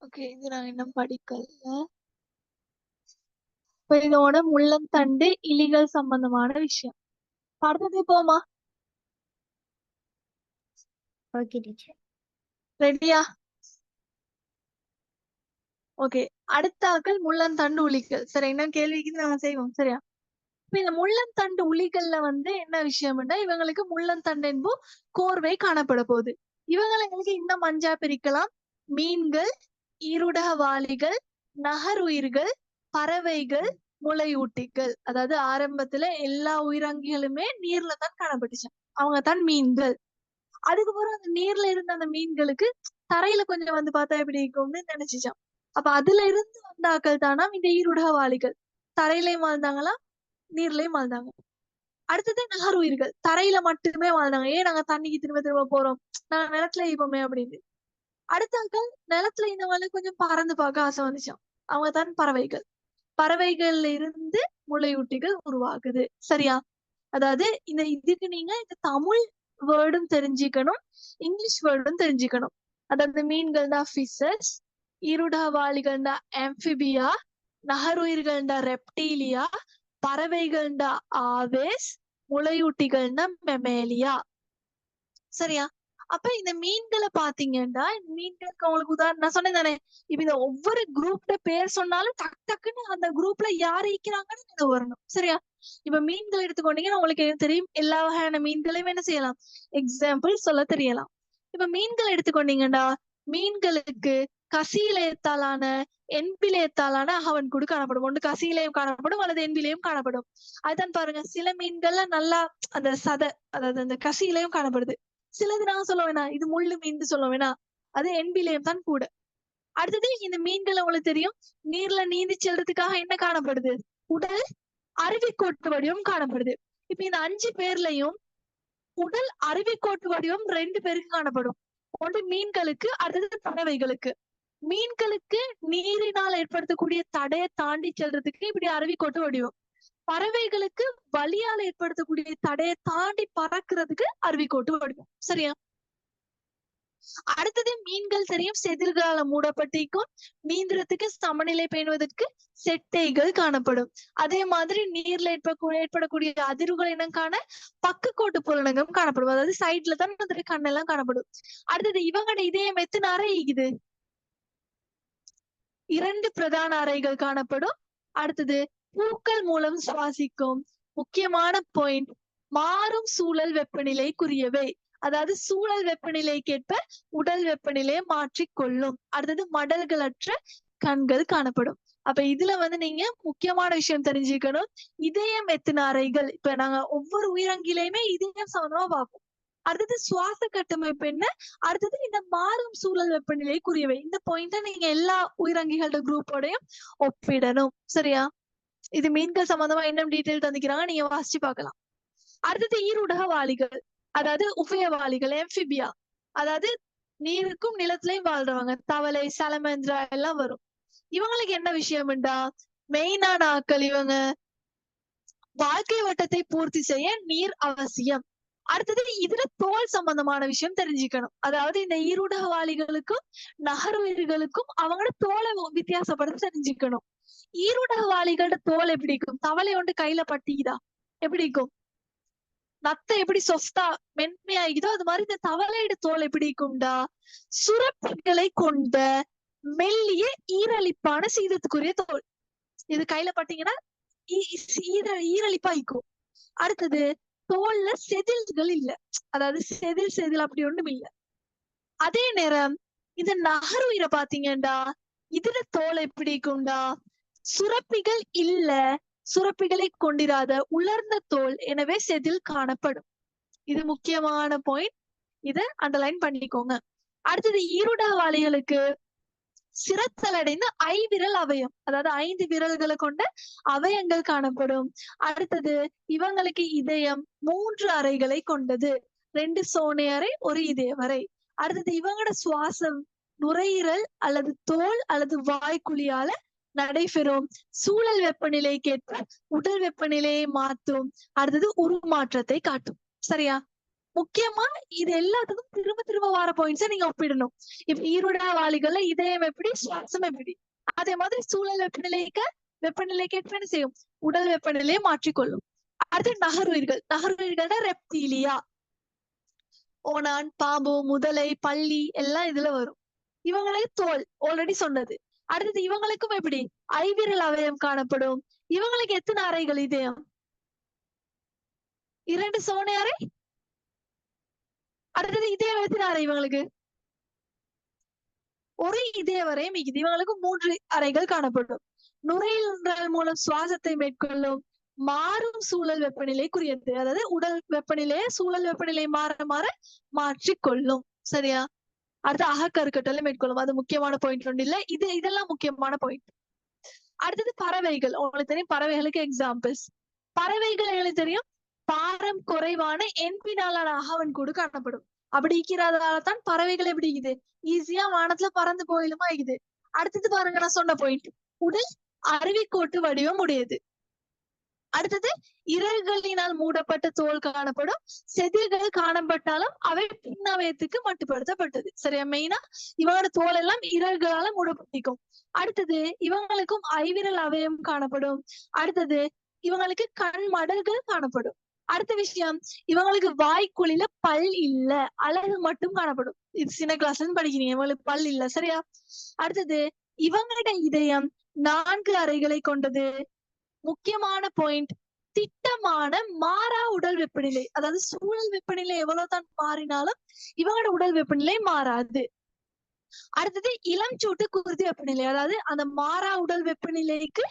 ஓகே, இது நான் இன்னும் படிக்கல. இப்ப இதோட முள்ளந்தண்டு இலிகள் சம்பந்தமான விஷயம். அடுத்தது போமா? Okay teacher. ரெடியா? ஓகே. அடுத்தாக்கள் முள்ளந்தண்டு உளிகள். சரி, என்ன கேள்விக்கு நாங்க செய்வோம். சரியா? இப்ப இந்த முள்ளந்தண்டு உளிகள்ல வந்து என்ன விஷயம்னா, இவங்களுக்கு முள்ளந்தண்டு என்போ கோர்வை காணப்பட போகுது. இவங்களை எங்களுக்கு இந்த மஞ்சா பிரிக்கலாம்: மீன்கள், ஈருடகவாளிகள், நகருயிர்கள், பறவைகள், முளையூட்டிகள். அதாவது ஆரம்பத்துல எல்லா உயிரங்கிகளுமே நீர்ல தான் காணப்பட்டுச்சு. அவங்க தான் மீன்கள். அதுக்கப்புறம் அந்த நீர்ல இருந்த அந்த மீன்களுக்கு தரையில கொஞ்சம் வந்து பார்த்தா எப்படி இருக்கும்னு நினைச்சுச்சான். அப்ப அதுல இருந்து வந்த ஆக்கள் தானா இந்த ஈருடகவாளிகள். தரையிலையும் வாழ்ந்தாங்களா, நீர்லயும் வாழ்ந்தாங்க. அடுத்தது நகருயிர்கள். தரையில மட்டுமே வாழ்ந்தாங்க. ஏன் நாங்க தண்ணிக்கு திரும்ப திரும்ப போறோம், நாங்க நிலத்துல இருப்போமே அப்படின்னு. அடுத்தாக்கள் நிலத்துல இருந்தவங்க கொஞ்சம் பறந்து பார்க்க ஆசை வந்துச்சான். அவங்க தான் பறவைகள். பறவைகள்ல இருந்து முளையூட்டிகள் உருவாகுது. சரியா? அதாவது இதுக்கு நீங்க இந்த தமிழ் வேர்டும் தெரிஞ்சுக்கணும், இங்கிலீஷ் வேர்டும் தெரிஞ்சுக்கணும். அதாவது மீன்கள்னா ஃபிஷஸ், ஈருடகவாளிகள்னா ஆம்பிபியா, நகருயிர்கள்னா ரெப்டீலியா, பறவைகள்னா ஆவேஸ், முளையூட்டிகள்னா மெமேலியா. சரியா? அப்ப இந்த மீன்களை பாத்தீங்கன்னா, இந்த மீன்களுக்கு அவங்களுக்கு உதாரணம் நான் சொன்னேன் தானே, இப்ப இந்த ஒவ்வொரு குரூப்ல பேர் சொன்னாலும் டக் டக்குன்னு அந்த குரூப்ல யார் இருக்கிறாங்கன்னு வரணும். சரியா? இப்ப மீன்கள் எடுத்துக்கொண்டீங்கன்னா உங்களுக்கு என்ன தெரியும், எல்லா வகையான மீன்களையும் என்ன செய்யலாம், எக்ஸாம்பிள் சொல்ல தெரியலாம். இப்ப மீன்கள் எடுத்துக்கொண்டீங்கன்னா, மீன்களுக்கு கசியிலயத்தாலான என்பிலயத்தாலான அகவன்கூடு காணப்படும். ஒன்று கசியிலையும் காணப்படும் அல்லது என்பிலையும் காணப்படும். அதுதான் பாருங்க, சில மீன்கள்ல நல்லா அந்த அதாவது அந்த கசியிலையும் காணப்படுது. சிலது நாங்க சொல்ல வேணாம், இது முள்ளு மீன் சொல்ல வேணாம், அது என்பிலையும் தான் கூட. அடுத்தது இந்த மீன்கள் உங்களுக்கு தெரியும், நீர்ல நீந்தி செல்றதுக்காக என்ன காணப்படுது? உடல் அருவிக்கோட்டு வடிவம் காணப்படுது. இப்ப இந்த 5 பேர்லயும் உடல் அருவிக்கோட்டு வடிவம் 2 பேருக்கு காணப்படும். ஒன்று மீன்களுக்கு, அடுத்தது பறவைகளுக்கு. மீன்களுக்கு நீரினால் ஏற்படுத்தக்கூடிய தடையை தாண்டி செல்றதுக்கு இப்படி அருவிக்கோட்டு வடிவம். பறவைகளுக்கு வலியால் ஏற்படுத்தக்கூடிய தடையை தாண்டி பறக்கிறதுக்கு அருவிக்கோட்டு வடிவம். சரியா? அடுத்தது மீன்கள் தெரியும் செதில்களால மூடப்பட்டிருக்கும். நீந்திரத்துக்கு சமநிலை பேணுவதற்கு செட்டைகள் காணப்படும். அதே மாதிரி நீர்ல ஏற்படக்கூடிய அதிர்வுகள் இனங்காண பக்கக்கோட்டு புலனங்கம் காணப்படும். அதாவது சைட்ல தான் அந்த கண்ணெல்லாம் காணப்படும். அடுத்தது இவங்களோட இதயம் எத்தனை அறை இருக்குது? 2 பிரதான அறைகள் காணப்படும். அடுத்தது பூக்கள் மூலம் சுவாசிக்கும். முக்கியமான பாயிண்ட், மாறும் சூழல் வெப்பநிலைக்குரியவை. அதாவது சூழல் வெப்பநிலைக்கேற்ப உடல் வெப்பநிலையை மாற்றிக்கொள்ளும். அடுத்தது மடல்களற்ற கண்கள் காணப்படும். அப்ப இதுல நீங்க முக்கியமான விஷயம் தெரிஞ்சுக்கணும், இதயம் எத்தனை அறைகள். இப்ப நாங்க ஒவ்வொரு உயிரங்கிலையுமே இதயம் சம்பந்தமா பார்ப்போம். அடுத்தது சுவாச கட்டமைப்பு என்ன, அடுத்தது இந்த மாறும் சூழல் வெப்பநிலைக்குரியவை. இந்த பாயிண்ட நீங்க எல்லா உயிரங்கிகளோட குரூப்போடையும் ஒப்பிடணும். சரியா? இது மீன்கள் சம்பந்தமா இன்னும் டீட்டெயில் தந்துக்கிறாங்க, நீங்க வாசிச்சு பார்க்கலாம். அடுத்தது ஈருடக வாளிகள், அதாவது உபயவாளிகள், எம்பிபியா. அதாவது நீருக்கும் நிலத்திலையும் வாழ்றவங்க, தவளை, சலமேந்திரா எல்லாம் வரும். இவங்களுக்கு என்ன விஷயம்டா, மெயினான ஆட்கள் இவங்க. வாழ்க்கை வட்டத்தை பூர்த்தி செய்ய நீர் அவசியம். அடுத்தது இதுல தோல் சம்பந்தமான விஷயம் தெரிஞ்சுக்கணும். அதாவது இந்த ஈருடகவாளிகளுக்கும் நகர்வுயிர்களுக்கும் அவங்களோட தோலை வித்தியாசப்படுத்த தெரிஞ்சுக்கணும். ஈருடகவாளிகளோட தோல் எப்படி இருக்கும்? தவளை ஒன்று கையில பட்டிக்குதா எப்படி இருக்கும்? நத்தை எப்படி சொஃப்டா மென்மையாகிதோ அது மாதிரி இந்த தவளையோட தோல் எப்படி இருக்கும்டா, சுரப்பிகளை கொண்ட மெல்லிய ஈரலிப்பான சீதத்துக்குரிய தோல். இது கையில பட்டீங்கன்னா ஈரலிப்பா இருக்கும். அடுத்தது தோல்ல செதில்கள் இல்ல, அதாவது செதில் அப்படி ஒன்றும் இல்ல. அதே நேரம் இந்த நகர்வுயிரை பாத்தீங்கடா, இதுல தோல் எப்படி இருக்கும்டா, சுரப்பிகள் இல்ல, சுரப்பிகளை கொண்டிராத உலர்ந்த தோல், எனவே செதில் காணப்படும். இது முக்கியமான பாயிண்ட், இத அண்டர்லைன் பண்ணிக்கோங்க. அடுத்தது ஈருடகவாளிகளுக்கு சிரத்தலடைந்த ஐவிரல் அவயம், அதாவது 5 விரல்களை கொண்ட அவயங்கள் காணப்படும். அடுத்தது இவங்களுக்கு இதயம் 3 அறைகளை கொண்டது, 2 சோனை அறை, 1 இதய அறை. அடுத்தது இவங்களோட சுவாசம் நுரையீரல் அல்லது தோல் அல்லது வாய்க்குழியால நடைபெறும். சூழல் வெப்பநிலைக்கேற்ப உடல் வெப்பநிலையை மாற்றும். அடுத்தது உருமாற்றத்தை காட்டும். சரியா? முக்கியமா இது எல்லாத்துக்கும் திரும்ப திரும்ப வர பாயிண்ட்ஸை நீங்க ஒப்பிடணும். இப்ப ஈருடகவாளிகள்ல இதயம் எப்படி, சுவாசம் எப்படி. அதே மாதிரி சூழல் வெப்பநிலைக்கு ஏற்ப என்ன செய்யும், உடல் வெப்பநிலையை மாற்றிக்கொள்ளும். அடுத்து நகர்வுயிர்கள்னா ரெப்டீலியா, ஓணான், பாம்பு, முதலை, பள்ளி எல்லாம் இதுல வரும். இவங்களுக்கு தோல் ஆல்ரெடி சொன்னது. அடுத்தது இவங்களுக்கும் எப்படி ஐவிரல் அவயம் காணப்படும். இவங்களுக்கு எத்தனை அறைகள் இதயம்? 2 சோனை அறை. அடுத்தது இதயம் எத்தனை அறை இவங்களுக்கு? 1 இதய வரை மிகுதி. இவங்களுக்கு 3 அறைகள் காணப்படும். நுரையீரல் மூலம் சுவாசத்தை மேற்கொள்ளும். மாறும் சூழல் வெப்பநிலைக்குரியது, அதாவது உடல் வெப்பநிலையை சூழல் வெப்பநிலை மாற மாற மாற்றிக்கொள்ளும். சரியா? அடுத்து அகக்கருக்கட்டலை மேற்கொள்ளும். அது முக்கியமான பாயிண்ட் ஒன்று இல்ல, இதெல்லாம் முக்கியமான பாயிண்ட். அடுத்தது பறவைகள். உங்களுக்கு தெரியும் பறவைகளுக்கு எக்ஸாம்பிள்ஸ். பறவைகள் எங்களுக்கு தெரியும் பாரம் குறைவான என்பினாலான அகவன்கூடு காணப்படும். அப்படி இருக்கிறதால தான் பறவைகள் எப்படி இருக்குது, ஈஸியா வானத்துல பறந்து போயிலுமா இருக்குது. அடுத்தது பாருங்க, நான் சொன்ன பாயிண்ட், உடல் அருவிக்கோட்டு வடிவம் உடையது. அடுத்தது இறகுகளினால் மூடப்பட்ட தோல் காணப்படும். செதில்கள் காணப்பட்டாலும் அவை பின்னவயத்துக்கு மட்டுப்படுத்தப்பட்டது. சரியா? மெயினா இவங்களோட தோல் எல்லாம் இறகுகளால மூடப்பட்டிருக்கும். அடுத்தது இவங்களுக்கும் ஐவிரல் அவயம் காணப்படும். அடுத்தது இவங்களுக்கு கண் மடல்கள் காணப்படும். அடுத்த விஷயம், இவங்களுக்கு வாய்க்குழில பல் இல்ல, அழகு மட்டும் காணப்படும். இது சின்ன கிளாஸ்ல படிக்கிறீங்க, இவங்களுக்கு பல் இல்ல. சரியா? அடுத்தது இவங்களோட இதயம் 4 அறைகளை கொண்டது. முக்கியமான பாயிண்ட், திட்டமான மாறா உடல் வெப்பநிலை. அதாவது சூழல் வெப்பநிலை எவ்வளவுதான் மாறினாலும் இவங்களோட உடல் வெப்பநிலை மாறாது. அடுத்தது இளம் சூட்டு குருதி வெப்பநிலை, அதாவது அந்த மாறா உடல் வெப்பநிலைக்கு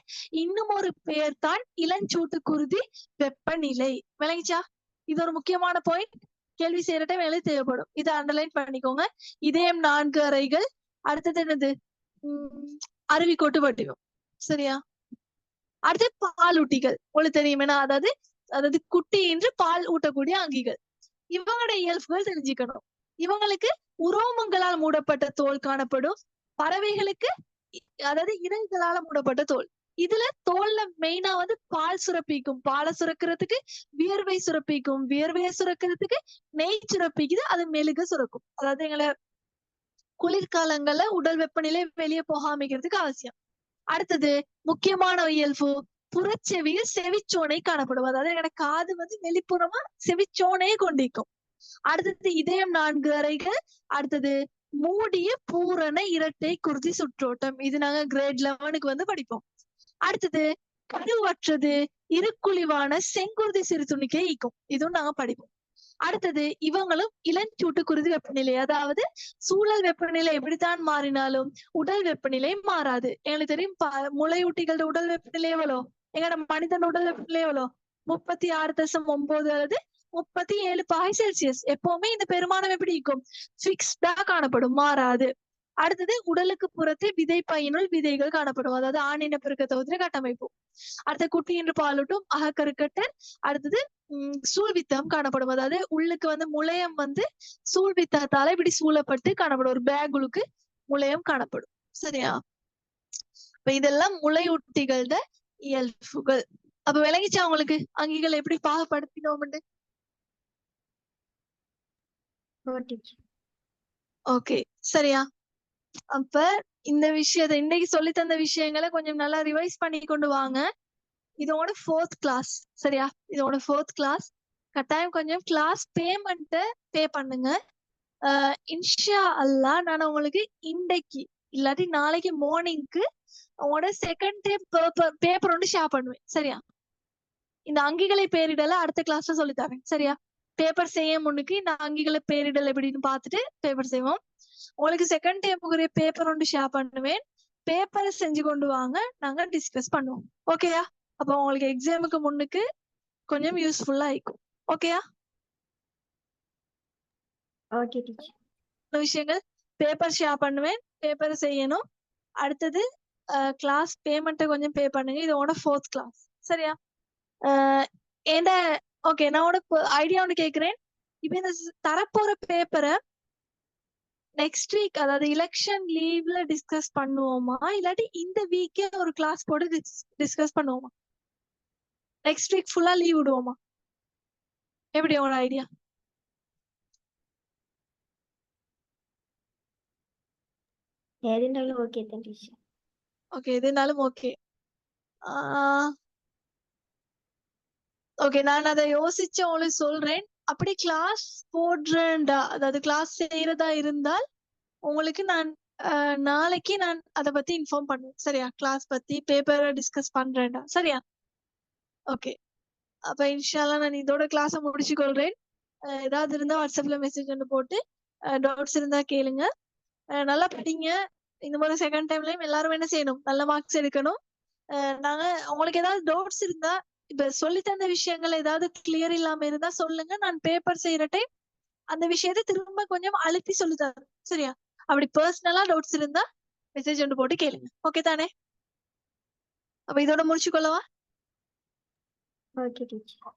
இன்னும் ஒரு பெயர் தான் இளஞ்சூட்டு குருதி வெப்பநிலை. விளங்கிச்சா? இது ஒரு முக்கியமான பாயிண்ட். கேள்வி செய்யற டைம் எழுதி தேவைப்படும். இதை அண்டர்லைன் பண்ணிக்கோங்க. இதயம் 4 அறைகள். அடுத்தது என்னது? அருவிக்கோட்டு வடிவம். சரியா? அடுத்து பாலூட்டிகள். உங்களுக்கு தெரியுமேனா, அதாவது குட்டி என்று பால் ஊட்டக்கூடிய அங்கிகள். இவங்களோட இயல்புகள் தெரிஞ்சுக்கணும். இவங்களுக்கு உரோமங்களால் மூடப்பட்ட தோல் காணப்படும். பறவைகளுக்கு அதாவது இறகுகளால மூடப்பட்ட தோல். இதுல தோல்ல மெயினா பால் சுரப்பிக்கும். பாலை சுரக்கிறதுக்கு வியர்வை சுரப்பிக்கும். வியர்வையை சுரக்கிறதுக்கு நெய் சுரப்பிக்குது. அது மெழுக சுரக்கும். அதாவது எங்களை குளிர்காலங்கள்ல உடல் வெப்பநிலை வெளியே போகாமிக்கிறதுக்கு அவசியம். அடுத்தது முக்கியமான இயல்பு, புறச்செவியில் செவிச்சோனை காணப்படும். அதாவது எங்களோட காது வெளிப்புறமா செவிச்சோனையை கொண்டிருக்கும். அடுத்தது இதயம் 4 அறைகள். அடுத்தது மூடிய பூரண இரட்டை குருதி சுற்றோட்டம். இது நாங்க கிரேட் 11க்கு படிப்போம். அடுத்தது கருவற்றது இருக்குழிவான செங்குருதி சிறுதுணிக்கை ஈக்கும். இதுவும் நாங்க படிப்போம். அடுத்தது இவங்களும் இளஞ்சூட்டு குருதி வெப்பநிலை, அதாவது சூழல் வெப்பநிலை எப்படித்தான் மாறினாலும் உடல் வெப்பநிலை மாறாது. எங்களுக்கு தெரியும் முளையூட்டிகளோட உடல் வெப்பநிலை எவ்வளோ, எங்களோட மனிதன் உடல் வெப்பநிலை எவ்வளோ, 36.9 அல்லது 37 பாகை செல்சியஸ். எப்பவுமே இந்த பெருமானம் எப்படி இருக்கும்? பிக்ஸ்டா காணப்படும், மாறாது. அடுத்தது உடலுக்கு புறத்தே விதை பையினுள் விதைகள் காணப்படும். அதாவது ஆணின பெருக்க தொகுதியில கட்டமைப்பு. அடுத்த குட்டி என்று பாலூட்டும் அகக்கருக்கட்டு. அடுத்தது சூழ்வித்தம் காணப்படும். அதாவது உள்ளுக்கு முளையம் சூழ்வித்தத்தால இப்படி சூழப்பட்டு காணப்படும். ஒரு பேகுலுக்கு முளையம் காணப்படும். சரியா? இப்ப இதெல்லாம் முளையூட்டிகளோட இயல்புகள். அப்ப விளங்கிச்சா உங்களுக்கு அங்கிகள் எப்படி பாகுபடுத்தினோம்? ஓகே, சரியா? அப்ப இந்த விஷயத்த இன்னைக்கு சொல்லி தந்த விஷயங்களை கொஞ்சம் நல்லா ரிவைஸ் பண்ணி கொண்டு வாங்க. இதோட 4th கிளாஸ். சரியா? இதோட 4th கிளாஸ். கட்டாயம் கொஞ்சம் கிளாஸ் பேமெண்ட்டை பே பண்ணுங்க. இன்ஷா அல்லாஹ் நான் உங்களுக்கு இன்றைக்கு இல்லாட்டி நாளைக்கு மார்னிங்க்கு உங்களோட செகண்ட் டைம் பேப்பர் ஒன்று ஷேர் பண்ணுவேன். சரியா? இந்த அங்கிகளை பேரிடல அடுத்த கிளாஸ்ல சொல்லித்தரேன். சரியா? பேப்பர் செய்ய முன்னுக்கு இந்த அங்கிகளை பேரிடல் எப்படின்னு பார்த்துட்டு பேப்பர் செய்வோம். உங்களுக்கு செகண்ட் டைமுக்குரிய பேப்பர் ஒன்று ஷேர் பண்ணுவேன். பேப்பரை செஞ்சு கொண்டு வாங்க, நாங்க டிஸ்கஸ் பண்ணுவோம். ஓகேயா? அப்ப உங்களுக்கு எக்ஸாமுக்கு முன்னுக்கு கொஞ்சம் யூஸ்ஃபுல்லா இருக்கும். ஓகேயா? Okay teacher. விஷயங்கள் பேப்பர் ஷேர் பண்ணுவேன், பேப்பர் செய்யணும். அடுத்தது கிளாஸ் பேமெண்ட்டை கொஞ்சம் பே பண்ணுங்க. இதோட 4th கிளாஸ். சரியா? ஏண்ட ஓகே, நான் உனக்கு ஐடியா ஒன்று கேட்கிறேன். இப்ப இந்த தரப்போற பேப்பரை நெக்ஸ்ட் வீக், அதாவது எலெக்ஷன் லீவ்ல டிஸ்கஸ் பண்ணுவோமா, இல்லாட்டி இந்த வீக்கே ஒரு கிளாஸ் போட்டு டிஸ்கஸ் பண்ணுவோமா? நெக்ஸ்ட் வீக் ஃபுல்லா லீவ் விடுவோமா? எப்படி உங்களோட ஐடியா? எதுனாலும் ஓகே தான் டீச்சர். ஓகே, எதுனாலும் ஓகே. ஓகே, நான் அதை யோசிச்சு உங்களுக்கு சொல்றேன். அப்படி கிளாஸ் போடுறேன்டா, அதாவது கிளாஸ் செய்யறதா இருந்தால் உங்களுக்கு நான் நாளைக்கு நான் அதை பத்தி இன்ஃபார்ம் பண்ணுவேன். சரியா? கிளாஸ் பத்தி பேப்பரை டிஸ்கஸ் பண்றேன்டா. சரியா? ஓகே, அப்ப இன்ஷால்லா நான் இதோட கிளாஸை முடிச்சுக்கொள்றேன். ஏதாவது இருந்தா வாட்ஸ்அப்ல மெசேஜ் ஒன்று போட்டு டவுட்ஸ் இருந்தா கேளுங்க. நல்லா படிங்க. இந்த மாதிரி செகண்ட் டைம்லயும் எல்லாரும் என்ன செய்யணும்? நல்ல மார்க்ஸ் எடுக்கணும். நாங்க உங்களுக்கு ஏதாவது டவுட்ஸ் இருந்தா, இப்ப சொல்லி தந்த விஷயங்கள் ஏதாவது கிளியர் இல்லாம இருந்தா சொல்லுங்க. நான் பேப்பர் செய்யற டைம் அந்த விஷயத்தை திரும்ப கொஞ்சம் அழுத்தி சொல்லி தரேன். சரியா? அப்படி பர்சனலா டவுட்ஸ் இருந்தா மெசேஜ் ஒன்று போட்டு கேளுங்க. ஓகே தானே? அப்ப இதோட முடிச்சுக்கொள்ளவா? Okay teacher.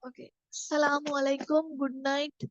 ஓகே, அஸ்ஸலாமு அலைக்கும். Good night.